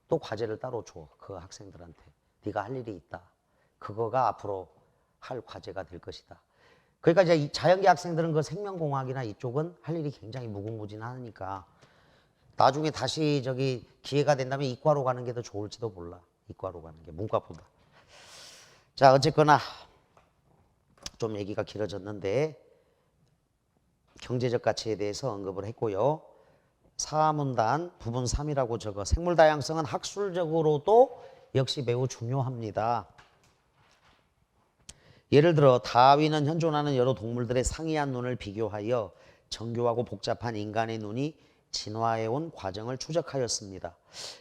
[SPEAKER 1] 또 과제를 따로 줘. 그 학생들한테. 네가 할 일이 있다. 그거가 앞으로 할 과제가 될 것이다. 그러니까 이제 자연계 학생들은 그 생명공학이나 이쪽은 할 일이 굉장히 무궁무진하니까 나중에 다시 저기 기회가 된다면 이과로 가는 게 더 좋을지도 몰라. 이과로 가는 게 문과보다. 자, 어쨌거나 좀 얘기가 길어졌는데 경제적 가치에 대해서 언급을 했고요. 사문단 부분 3이라고 적어. 생물 다양성은 학술적으로도 역시 매우 중요합니다. 예를 들어 다윈은 현존하는 여러 동물들의 상이한 눈을 비교하여 정교하고 복잡한 인간의 눈이 진화해온 과정을 추적하였습니다.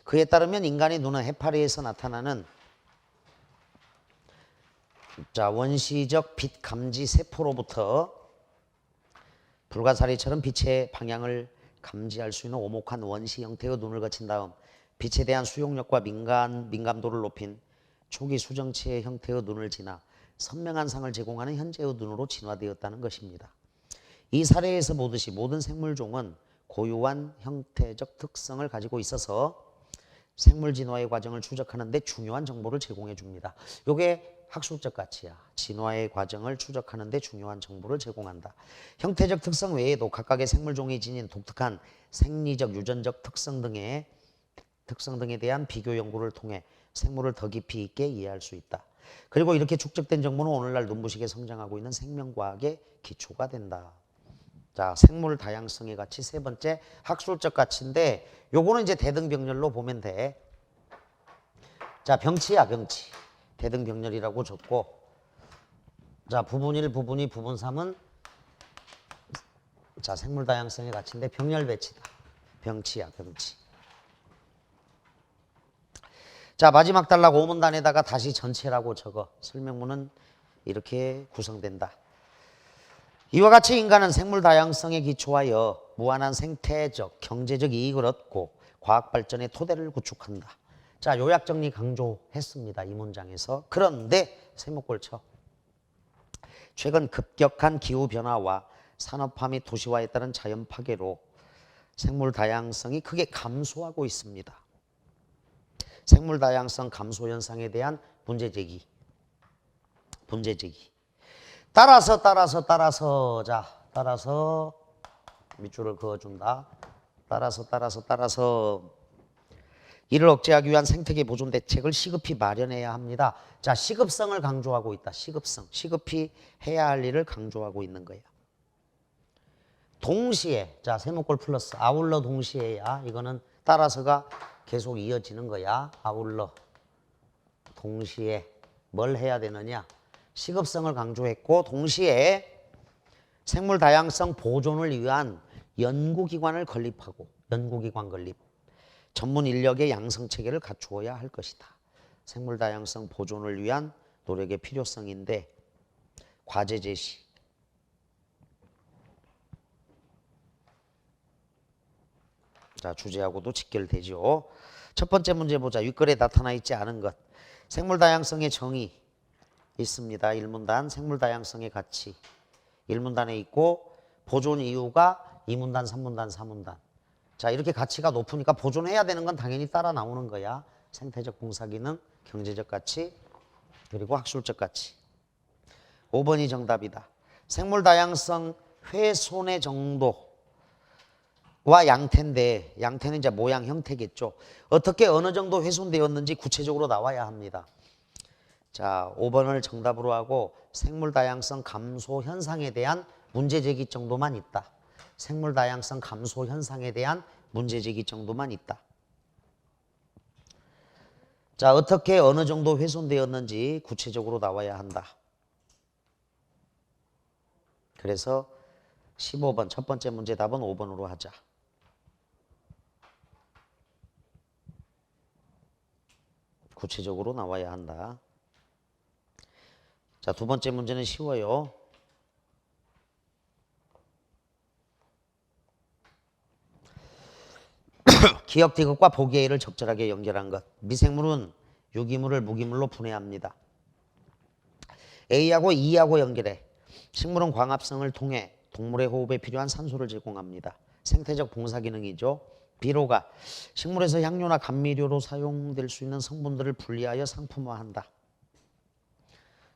[SPEAKER 1] 그에 따르면 인간의 눈은 해파리에서 나타나는 원시적 빛 감지 세포로부터 불가사리처럼 빛의 방향을 감지할 수 있는 오목한 원시 형태의 눈을 거친 다음 빛에 대한 수용력과 민감도를 높인 초기 수정체의 형태의 눈을 지나 선명한 상을 제공하는 현재의 눈으로 진화되었다는 것입니다. 이 사례에서 보듯이 모든 생물종은 고유한 형태적 특성을 가지고 있어서 생물 진화의 과정을 추적하는 데 중요한 정보를 제공해 줍니다. 이게 학술적 가치야. 진화의 과정을 추적하는 데 중요한 정보를 제공한다. 형태적 특성 외에도 각각의 생물종이 지닌 독특한 생리적, 유전적 특성 등에 대한 비교 연구를 통해 생물을 더 깊이 있게 이해할 수 있다. 그리고 이렇게 축적된 정보는 오늘날 눈부시게 성장하고 있는 생명과학의 기초가 된다. 자, 생물 다양성의 가치 세 번째 학술적 가치인데 요거는 이제 대등병렬로 보면 돼. 자, 병치야, 병치. 대등병렬이라고 적고, 자, 부분 1, 부분 2, 부분 3은 자, 생물 다양성의 가치인데 병렬 배치다. 병치야, 병치. 자, 마지막 단락 오문단에다가 다시 전체라고 적어. 설명문은 이렇게 구성된다. 이와 같이 인간은 생물 다양성에 기초하여 무한한 생태적, 경제적 이익을 얻고 과학 발전의 토대를 구축한다. 자, 요약 정리 강조했습니다. 이 문장에서. 그런데 세목골 쳐. 최근 급격한 기후 변화와 산업화 및 도시화에 따른 자연 파괴로 생물 다양성이 크게 감소하고 있습니다. 생물 다양성 감소 현상에 대한 문제 제기. 따라서 밑줄을 그어준다. 따라서 이를 억제하기 위한 생태계 보존 대책을 시급히 마련해야 합니다. 자, 시급성을 강조하고 있다. 시급히 해야 할 일을 강조하고 있는 거야. 동시에, 자, 세목골 플러스 아울러 동시에야. 이거는 따라서가 계속 이어지는 거야. 아울러 동시에 뭘 해야 되느냐? 시급성을 강조했고 동시에 생물 다양성 보존을 위한 연구기관을 건립하고 연구기관 건립, 전문 인력의 양성 체계를 갖추어야 할 것이다. 생물 다양성 보존을 위한 노력의 필요성인데 과제 제시. 자, 주제하고도 직결되죠. 첫 번째 문제 보자. 윗글에 나타나 있지 않은 것. 생물 다양성의 정의. 있습니다. 1문단 생물 다양성의 가치 1문단에 있고 보존 이유가 2문단, 3문단, 4문단. 자, 이렇게 가치가 높으니까 보존해야 되는 건 당연히 따라 나오는 거야. 생태적 봉사기능, 경제적 가치, 그리고 학술적 가치. 5번이 정답이다. 생물 다양성 훼손의 정도와 양태인데 양태는 이제 모양 형태겠죠. 어떻게 어느 정도 훼손되었는지 구체적으로 나와야 합니다. 자, 5번을 정답으로 하고 생물 다양성 감소 현상에 대한 문제 제기 정도만 있다. 생물 다양성 감소 현상에 대한 문제 제기 정도만 있다. 자, 어떻게 어느 정도 훼손되었는지 구체적으로 나와야 한다. 그래서 15번 첫 번째 문제 답은 5번으로 하자. 구체적으로 나와야 한다. 자, 두 번째 문제는 쉬워요. 기억 디귿과 보기A를 적절하게 연결한 것. 미생물은 유기물을 무기물로 분해합니다. A하고 E하고 연결해. 식물은 광합성을 통해 동물의 호흡에 필요한 산소를 제공합니다. 생태적 봉사 기능이죠. B로가 식물에서 향료나 감미료로 사용될 수 있는 성분들을 분리하여 상품화한다.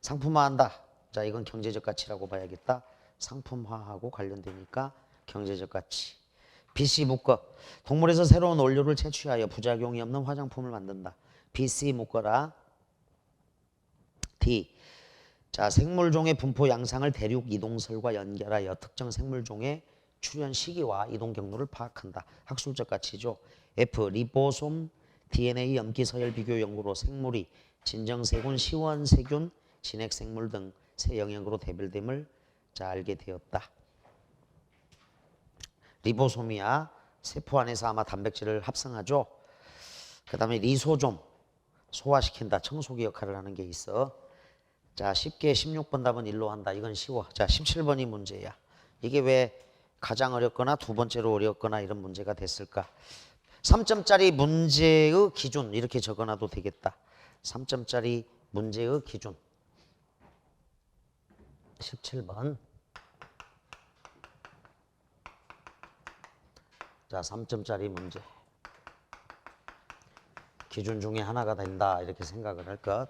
[SPEAKER 1] 상품화한다. 자, 이건 경제적 가치라고 봐야겠다. 상품화하고 관련되니까 경제적 가치. BC 묶어. 동물에서 새로운 원료를 채취하여 부작용이 없는 화장품을 만든다. BC 묶어라. D. 자, 생물종의 분포 양상을 대륙 이동설과 연결하여 특정 생물종의 출현 시기와 이동 경로를 파악한다. 학술적 가치죠. F. 리보솜 DNA 염기 서열 비교 연구로 생물이 진정세균, 시원세균, 진핵생물 등 새 영역으로 대별됨을 자 알게 되었다. 리보솜이야 세포 안에서 아마 단백질을 합성하죠. 그 다음에 리소좀 소화시킨다. 청소기 역할을 하는 게 있어. 자, 쉽게 16번 답은 일로 한다. 이건 쉬워. 자, 17번이 문제야. 이게 왜 가장 어렵거나 두 번째로 어렵거나 이런 문제가 됐을까? 3점짜리 문제의 기준 이렇게 적어놔도 되겠다. 3점짜리 문제의 기준 17번. 자, 3점짜리 문제. 기준 중에 하나가 된다 이렇게 생각을 할 것.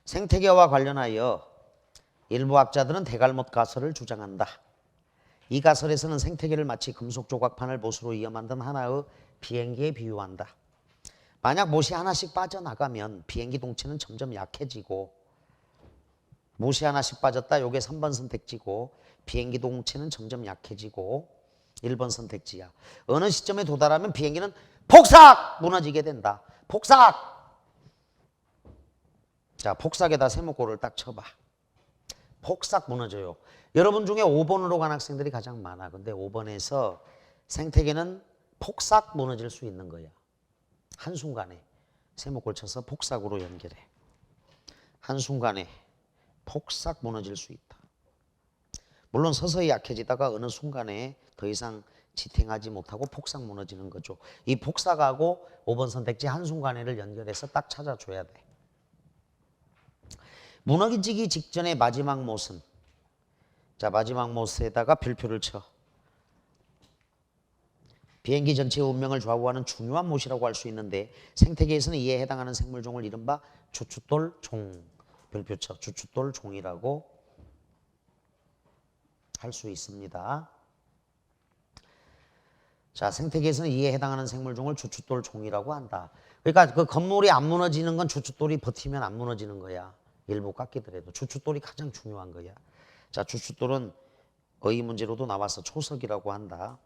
[SPEAKER 1] 생태계와 관련하여 일부 학자들은 대갈못 가설을 주장한다. 이 가설에서는 생태계를 마치 금속 조각판을 못으로 이어 만든 하나의 비행기에 비유한다. 만약 못이 하나씩 빠져나가면 비행기 동체는 점점 약해지고 못이 하나씩 빠졌다. 요게 3번 선택지고 비행기 동체는 점점 약해지고 1번 선택지야. 어느 시점에 도달하면 비행기는 폭삭 무너지게 된다. 폭삭. 자, 폭삭에다 세모꼴을 딱 쳐봐. 폭삭 무너져요. 여러분 중에 5번으로 간 학생들이 가장 많아. 근데 5번에서 생태계는 폭삭 무너질 수 있는 거야. 한순간에 세모꼴 쳐서 폭삭으로 연결해. 한순간에 폭삭 무너질 수 있다. 물론 서서히 약해지다가 어느 순간에 더 이상 지탱하지 못하고 폭삭 무너지는 거죠. 이 폭삭하고 5번 선택지 한순간에를 연결해서 딱 찾아줘야 돼. 무너지기 직전의 마지막 못은 자, 마지막 못에다가 별표를 쳐. 비행기 전체의 운명을 좌우하는 중요한 못이라고 할 수 있는데 생태계에서는 이에 해당하는 생물종을 이른바 주춧돌종 별표 쳐. 주춧돌종이라고 할 수 있습니다. 자, 생태계에서는 이에 해당하는 생물종을 주춧돌종이라고 한다. 그러니까 그 건물이 안 무너지는 건 주춧돌이 버티면 안 무너지는 거야. 일부 깎이더라도 주춧돌이 가장 중요한 거야. 자, 주춧돌은 어휘 문제로도 나와서 초석이라고 한다.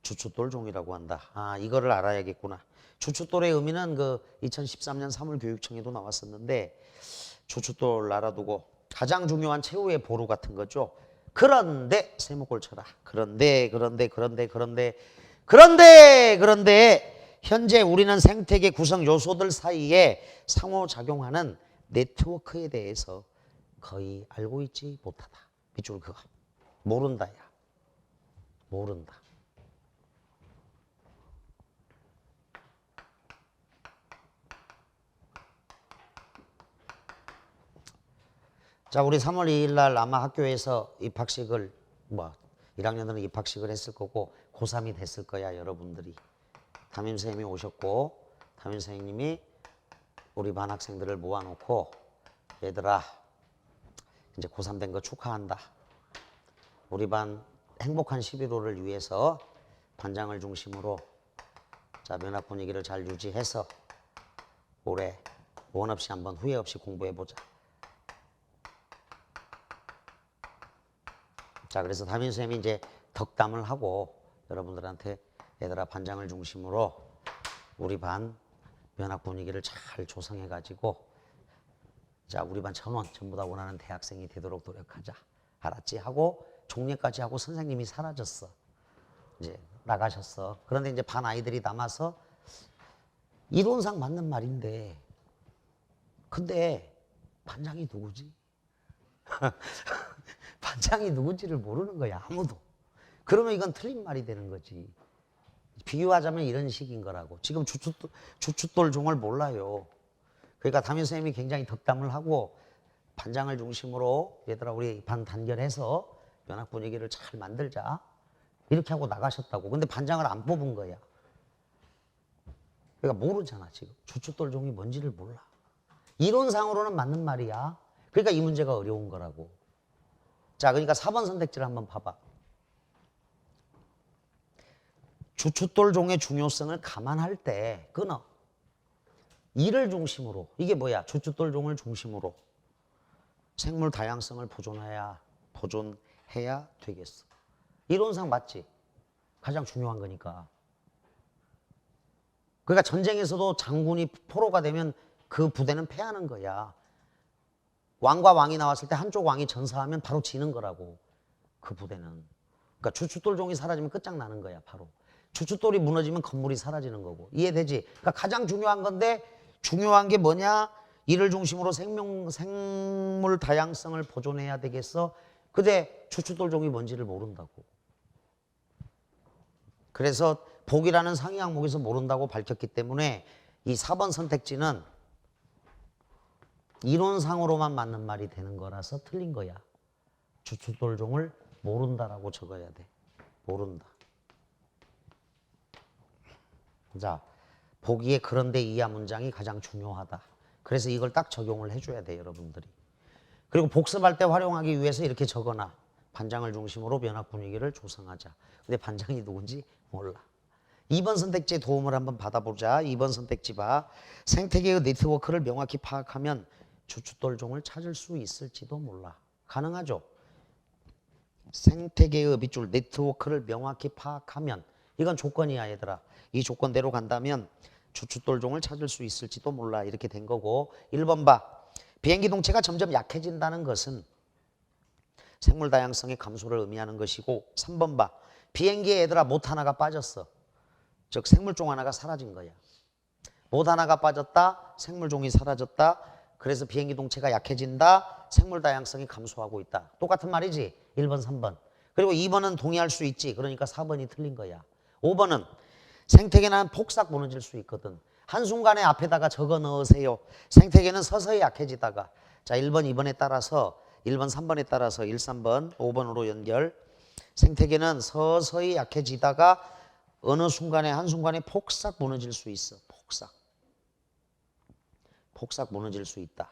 [SPEAKER 1] 주춧돌종이라고 한다. 아, 이거를 알아야겠구나. 주춧돌의 의미는 그 2013년 3월 교육청에도 나왔었는데 주춧돌 알아두고 가장 중요한 최후의 보루 같은 거죠. 그런데 세모꼴 쳐라. 그런데 현재 우리는 생태계 구성 요소들 사이에 상호작용하는 네트워크에 대해서 거의 알고 있지 못하다. 밑줄 그거. 모른다야. 모른다. 자, 우리 3월 2일 날 아마 학교에서 입학식을 1학년들은 입학식을 했을 거고 고3이 됐을 거야, 여러분들이. 담임 선생님이 오셨고 담임 선생님이 우리 반 학생들을 모아놓고 얘들아 이제 고3 된 거 축하한다. 우리 반 행복한 11호를 위해서 반장을 중심으로 자, 면학 분위기를 잘 유지해서 올해 원 없이 한번 후회 없이 공부해보자. 자, 그래서 담임 선생님이 이제 덕담을 하고 여러분들한테 얘들아 반장을 중심으로 우리 반 면학 분위기를 잘 조성해가지고 자, 우리 반 전원 전부 다 원하는 대학생이 되도록 노력하자. 알았지? 하고 종례까지 하고 선생님이 사라졌어. 이제 나가셨어. 그런데 이제 반 아이들이 남아서 이론상 맞는 말인데 근데 반장이 누구지? 반장이 누군지를 모르는 거야, 아무도. 그러면 이건 틀린 말이 되는 거지. 비유하자면 이런 식인 거라고. 지금 주춧돌종을 몰라요. 그러니까 담임 선생님이 굉장히 덕담을 하고 반장을 중심으로 얘들아 우리 반 단결해서 면학 분위기를 잘 만들자. 이렇게 하고 나가셨다고. 근데 반장을 안 뽑은 거야. 그러니까 모르잖아, 지금. 주춧돌종이 뭔지를 몰라. 이론상으로는 맞는 말이야. 그러니까 이 문제가 어려운 거라고. 자, 그러니까 4번 선택지를 한번 봐봐. 주춧돌종의 중요성을 감안할 때 끊어. 이를 중심으로. 이게 뭐야? 주춧돌종을 중심으로 생물 다양성을 보존해야 되겠어. 이론상 맞지? 가장 중요한 거니까. 그러니까 전쟁에서도 장군이 포로가 되면 그 부대는 패하는 거야. 왕과 왕이 나왔을 때 한쪽 왕이 전사하면 바로 지는 거라고. 그 부대는. 그러니까 주춧돌종이 사라지면 끝장나는 거야, 바로. 주춧돌이 무너지면 건물이 사라지는 거고. 이해되지? 그러니까 가장 중요한 건데 중요한 게 뭐냐? 이를 중심으로 생물 다양성을 보존해야 되겠어. 근데 주춧돌종이 뭔지를 모른다고. 그래서 복이라는 상위 항목에서 모른다고 밝혔기 때문에 이 4번 선택지는 이론상으로만 맞는 말이 되는 거라서 틀린 거야. 주춧돌종을 모른다라고 적어야 돼. 모른다. 자, 보기에 그런데 이하 문장이 가장 중요하다. 그래서 이걸 딱 적용을 해줘야 돼, 여러분들이. 그리고 복습할 때 활용하기 위해서 이렇게 적어놔. 반장을 중심으로 면학 분위기를 조성하자. 근데 반장이 누군지 몰라. 2번 선택지의 도움을 한번 받아보자. 2번 선택지 봐. 생태계의 네트워크를 명확히 파악하면 주춧돌종을 찾을 수 있을지도 몰라. 가능하죠? 생태계의 밑줄 네트워크를 명확히 파악하면 이건 조건이야, 얘들아. 이 조건대로 간다면 주춧돌종을 찾을 수 있을지도 몰라. 이렇게 된 거고. 1번 봐. 비행기 동체가 점점 약해진다는 것은 생물 다양성의 감소를 의미하는 것이고. 3번 봐. 비행기에 얘들아 못 하나가 빠졌어. 즉 생물종 하나가 사라진 거야. 못 하나가 빠졌다. 생물종이 사라졌다. 그래서 비행기 동체가 약해진다. 생물 다양성이 감소하고 있다. 똑같은 말이지. 1번, 3번. 그리고 2번은 동의할 수 있지. 그러니까 4번이 틀린 거야. 5번은 생태계는 폭삭 무너질 수 있거든. 한순간에 앞에다가 적어 넣으세요. 생태계는 서서히 약해지다가. 자, 1번, 2번에 따라서 1번, 3번에 따라서 1, 3번, 5번으로 연결. 생태계는 서서히 약해지다가 어느 순간에 한순간에 폭삭 무너질 수 있어. 폭삭 무너질 수 있다.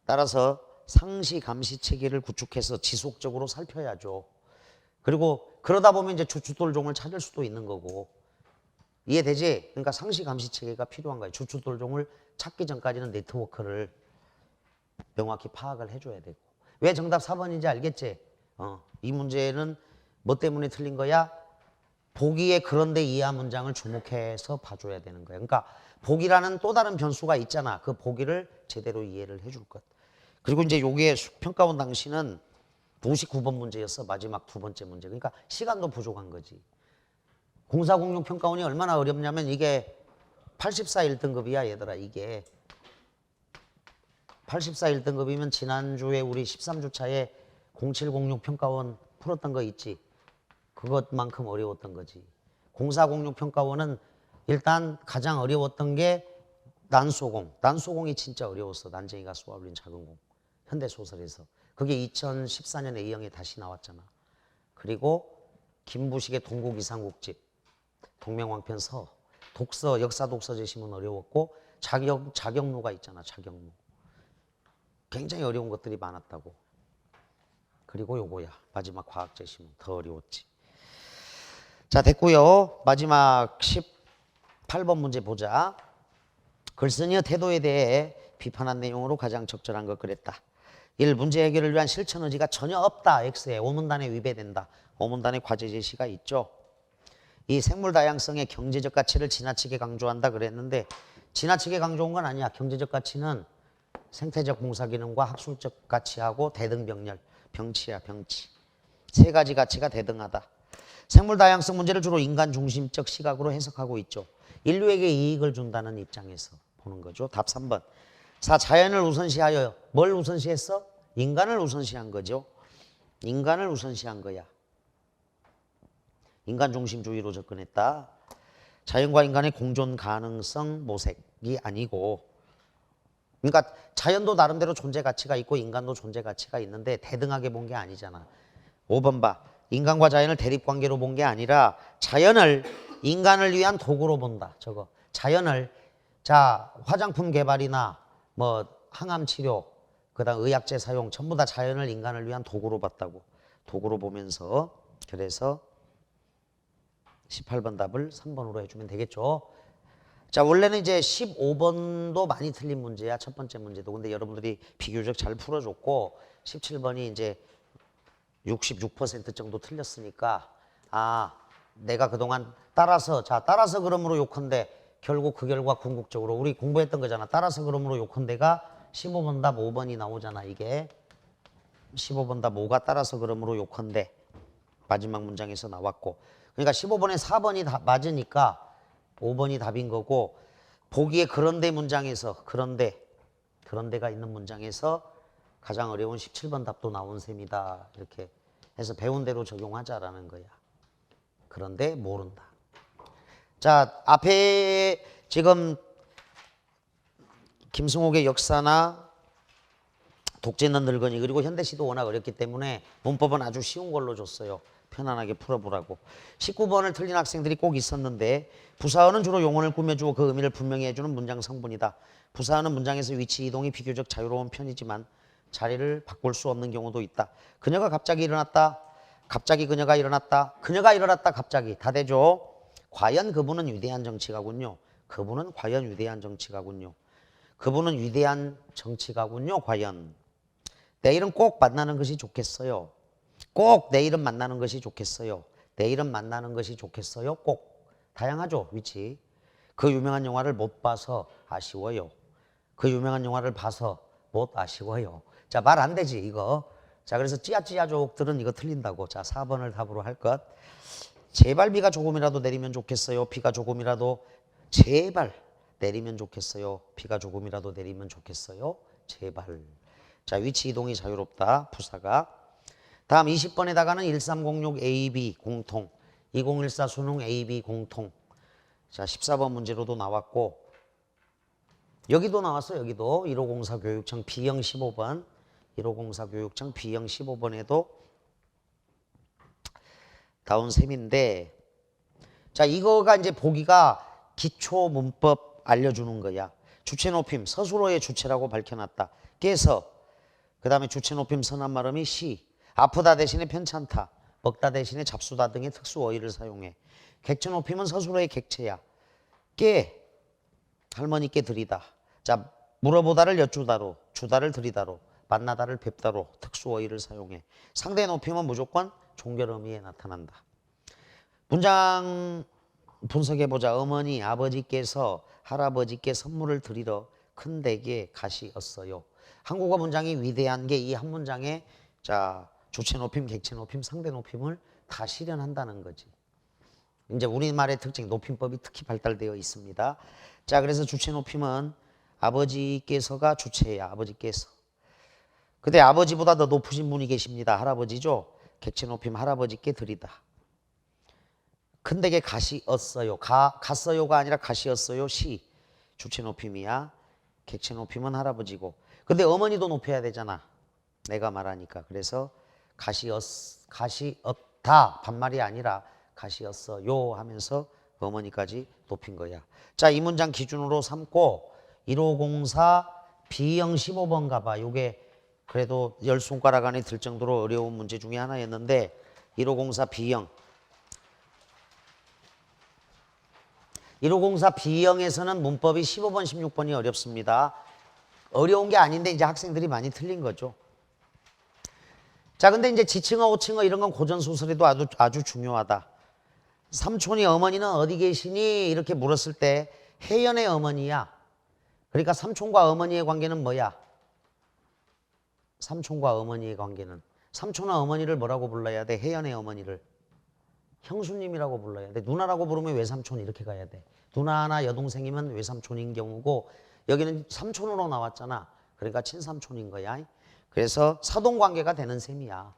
[SPEAKER 1] 따라서 상시 감시 체계를 구축해서 지속적으로 살펴야죠. 그리고 그러다 보면 이제 주춧돌종을 찾을 수도 있는 거고. 이해되지? 그러니까 상시 감시 체계가 필요한 거예요. 주춧돌종을 찾기 전까지는 네트워크를 명확히 파악을 해줘야 되고. 왜 정답 4번인지 알겠지? 이 문제는 뭐 때문에 틀린 거야? 보기에 그런데 이하 문장을 주목해서 봐줘야 되는 거야. 그러니까 보기라는 또 다른 변수가 있잖아. 그 보기를 제대로 이해를 해줄 것. 그리고 이제 요게 평가원 당시는 59번 문제였어. 마지막 두 번째 문제. 그러니까 시간도 부족한 거지. 공사공용 평가원이 얼마나 어렵냐면 이게 84 1등급이야, 얘들아. 이게 84 1등급이면 지난주에 우리 13주차에 0706 평가원 풀었던 거 있지. 그것만큼 어려웠던 거지. 공사공용 평가원은 일단 가장 어려웠던 게 난소공. 난소공이 진짜 어려웠어. 난쟁이가 쏘아올린 작은 공. 현대소설에서. 그게 2014년에 A형에 다시 나왔잖아. 그리고 김부식의 동국 이상국집, 동명왕편 서, 독서, 역사 독서 제시문 어려웠고 자격루가 있잖아. 자격루. 굉장히 어려운 것들이 많았다고. 그리고 요거야. 마지막 과학 제시문 더 어려웠지. 자, 됐고요. 마지막 18번 문제 보자. 글쓴이의 태도에 대해 비판한 내용으로 가장 적절한 것 그랬다. 1. 문제 해결을 위한 실천 의지가 전혀 없다. X에 오문단에 위배된다. 오문단의 과제 제시가 있죠. 이 생물 다양성의 경제적 가치를 지나치게 강조한다 그랬는데 지나치게 강조한 건 아니야. 경제적 가치는 생태적 봉사 기능과 학술적 가치하고 대등병렬, 병치야 병치. 세 가지 가치가 대등하다. 생물 다양성 문제를 주로 인간 중심적 시각으로 해석하고 있죠. 인류에게 이익을 준다는 입장에서 보는 거죠. 답 3번. 4. 자연을 우선시하여 뭘 우선시했어? 인간을 우선시한 거죠. 인간을 우선시한 거야. 인간 중심주의로 접근했다. 자연과 인간의 공존 가능성 모색이 아니고, 그러니까 자연도 나름대로 존재 가치가 있고 인간도 존재 가치가 있는데 대등하게 본 게 아니잖아. 5번 봐. 인간과 자연을 대립관계로 본 게 아니라 자연을 인간을 위한 도구로 본다. 저거. 자연을 자 화장품 개발이나 뭐 항암 치료, 그다음 의약제 사용 전부 다 자연을 인간을 위한 도구로 봤다고. 도구로 보면서 그래서 18번 답을 3번으로 해주면 되겠죠. 자, 원래는 이제 15번도 많이 틀린 문제야. 첫 번째 문제도. 근데 여러분들이 비교적 잘 풀어줬고 17번이 이제 66% 정도 틀렸으니까 아, 내가 그동안 따라서 그러므로 욕한데 결국 그 결과 궁극적으로 우리 공부했던 거잖아. 따라서 그러므로 욕한데가 15번 답 5번이 나오잖아. 이게 15번 답 5가 따라서 그러므로 욕한데 마지막 문장에서 나왔고, 그러니까 15번에 4번이 다 맞으니까 5번이 답인 거고, 보기에 그런데 문장에서 그런데가 있는 문장에서 가장 어려운 17번 답도 나온 셈이다. 이렇게 해서 배운 대로 적용하자라는 거야. 그런데 모른다. 자, 앞에 지금 김승옥의 역사나 독재는 늙은이 그리고 현대시도 워낙 어렵기 때문에 문법은 아주 쉬운 걸로 줬어요. 편안하게 풀어보라고. 19번을 틀린 학생들이 꼭 있었는데 부사어는 주로 용언을 꾸며주고 그 의미를 분명히 해주는 문장 성분이다. 부사어는 문장에서 위치 이동이 비교적 자유로운 편이지만 자리를 바꿀 수 없는 경우도 있다. 그녀가 갑자기 일어났다. 갑자기 그녀가 일어났다. 그녀가 일어났다. 갑자기. 다 되죠. 과연 그분은 위대한 정치가군요. 그분은 과연 위대한 정치가군요. 그분은 위대한 정치가군요. 과연. 내일은 꼭 만나는 것이 좋겠어요. 꼭 내일은 만나는 것이 좋겠어요. 내일은 만나는 것이 좋겠어요. 꼭. 다양하죠. 위치. 그 유명한 영화를 못 봐서 아쉬워요. 그 유명한 영화를 봐서 못 아쉬워요. 자, 말 안 되지 이거. 자, 그래서 찌야찌야족들은 이거 틀린다고. 자, 4번을 답으로 할 것. 제발 비가 조금이라도 내리면 좋겠어요. 비가 조금이라도 제발 내리면 좋겠어요. 비가 조금이라도 내리면 좋겠어요. 제발. 자, 위치 이동이 자유롭다. 부사가. 다음 20번에다가는 1306 AB 공통, 2014 수능 AB 공통. 자, 14번 문제로도 나왔고 여기도 나왔어. 여기도 1504 교육청 B형 15번 1504 교육청 B형 15번에도 나온 셈인데, 자, 이거가 이제 보기가 기초 문법 알려주는 거야. 주체 높임 서술어의 주체라고 밝혀놨다. 깨서 그 다음에 주체 높임 선한 말음이 시, 아프다 대신에 편찮다, 먹다 대신에 잡수다 등의 특수 어휘를 사용해. 객체 높임은 서술어의 객체야. 깨, 할머니께 드리다. 자, 물어보다를 여쭈다로, 주다를 드리다로, 만나다를 뵙다로 특수 어휘를 사용해. 상대 높임은 무조건 종결 의미에 나타난다. 문장 분석해보자. 어머니, 아버지께서 할아버지께 선물을 드리러 큰 댁에 가시었어요. 한국어 문장이 위대한 게 이 한 문장에 자, 주체 높임, 객체 높임, 상대 높임을 다 실현한다는 거지. 이제 우리말의 특징, 높임법이 특히 발달되어 있습니다. 자, 그래서 주체 높임은 아버지께서가 주체야. 아버지께서. 근데 아버지보다 더 높으신 분이 계십니다. 할아버지죠. 객체 높임 할아버지께 드리다. 큰 댁에 가시었어요. 갔어요가 아니라 가시었어요. 시. 주체 높임이야. 객체 높임은 할아버지고. 근데 어머니도 높여야 되잖아. 내가 말하니까. 그래서 가시었다 반말이 아니라 가시었어요 하면서 어머니까지 높인 거야. 자, 이 문장 기준으로 삼고 1504 B형 15번 가봐. 요게 그래도 10손가락 안에 들 정도로 어려운 문제 중에 하나였는데 1504 B형 1504 B형에서는 문법이 15번, 16번이 어렵습니다. 어려운 게 아닌데 이제 학생들이 많이 틀린 거죠. 자, 근데 이제 지칭어, 호칭어 이런 건 고전 소설에도 아주 중요하다. 삼촌이 어머니는 어디 계시니? 이렇게 물었을 때 혜연의 어머니야. 그러니까 삼촌과 어머니의 관계는 뭐야? 삼촌과 어머니의 관계는 삼촌은 어머니를 뭐라고 불러야 돼? 혜연의 어머니를 형수님이라고 불러야 돼. 누나라고 부르면 외삼촌 이렇게 가야 돼. 누나나 여동생이면 외삼촌인 경우고 여기는 삼촌으로 나왔잖아. 그러니까 친삼촌인 거야. 그래서 사돈관계가 되는 셈이야.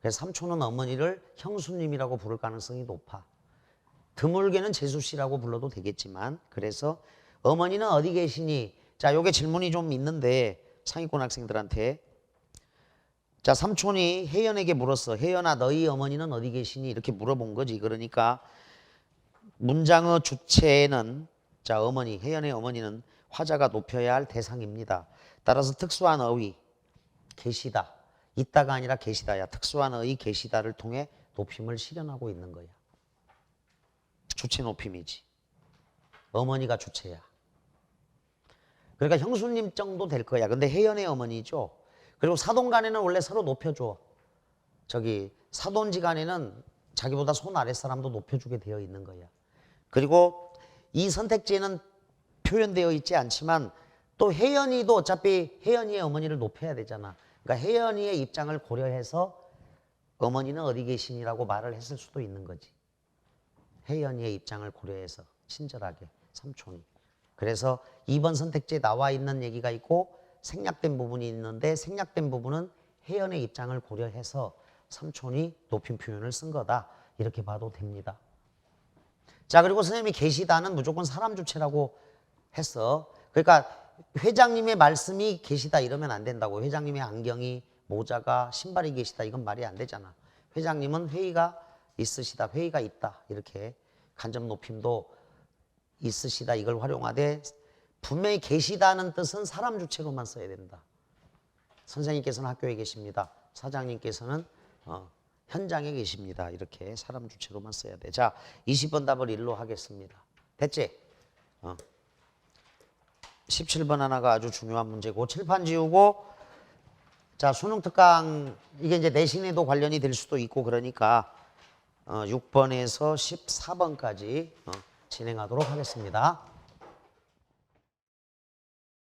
[SPEAKER 1] 그래서 삼촌은 어머니를 형수님이라고 부를 가능성이 높아. 드물게는 재수씨라고 불러도 되겠지만 그래서 어머니는 어디 계시니? 자, 요게 질문이 좀 있는데 상위권 학생들한테 자, 삼촌이 혜연에게 물었어. 혜연아, 너희 어머니는 어디 계시니? 이렇게 물어본 거지. 그러니까 문장의 주체는 자, 어머니, 혜연의 어머니는 화자가 높여야 할 대상입니다. 따라서 특수한 어휘, 계시다. 있다가 아니라 계시다야. 특수한 어휘 계시다를 통해 높임을 실현하고 있는 거야. 주체 높임이지. 어머니가 주체야. 그러니까 형수님 정도 될 거야. 근데 혜연의 어머니죠. 그리고 사돈 간에는 원래 서로 높여줘. 저기 사돈지 간에는 자기보다 손 아래 사람도 높여주게 되어 있는 거야. 그리고 이 선택지에는 표현되어 있지 않지만 또 혜연이도 어차피 혜연이의 어머니를 높여야 되잖아. 그러니까 혜연이의 입장을 고려해서 어머니는 어디 계시니라고 말을 했을 수도 있는 거지. 혜연이의 입장을 고려해서 친절하게 삼촌이. 그래서 2번 선택지에 나와 있는 얘기가 있고 생략된 부분이 있는데 생략된 부분은 혜연의 입장을 고려해서 삼촌이 높임 표현을 쓴 거다. 이렇게 봐도 됩니다. 자, 그리고 선생님이 계시다는 무조건 사람 주체라고 했어. 그러니까 회장님의 말씀이 계시다 이러면 안 된다고. 회장님의 안경이, 모자가, 신발이 계시다 이건 말이 안 되잖아. 회장님은 회의가 있으시다, 회의가 있다 이렇게 간접 높임도 있으시다 이걸 활용하되 분명히 계시다는 뜻은 사람 주체로만 써야 된다. 선생님께서는 학교에 계십니다. 사장님께서는 현장에 계십니다. 이렇게 사람 주체로만 써야 돼. 자, 20번 답을 1로 하겠습니다. 됐지? 17번 하나가 아주 중요한 문제고 칠판 지우고 자, 수능 특강 이게 이제 내신에도 관련이 될 수도 있고 그러니까 6번에서 14번까지 진행하도록 하겠습니다.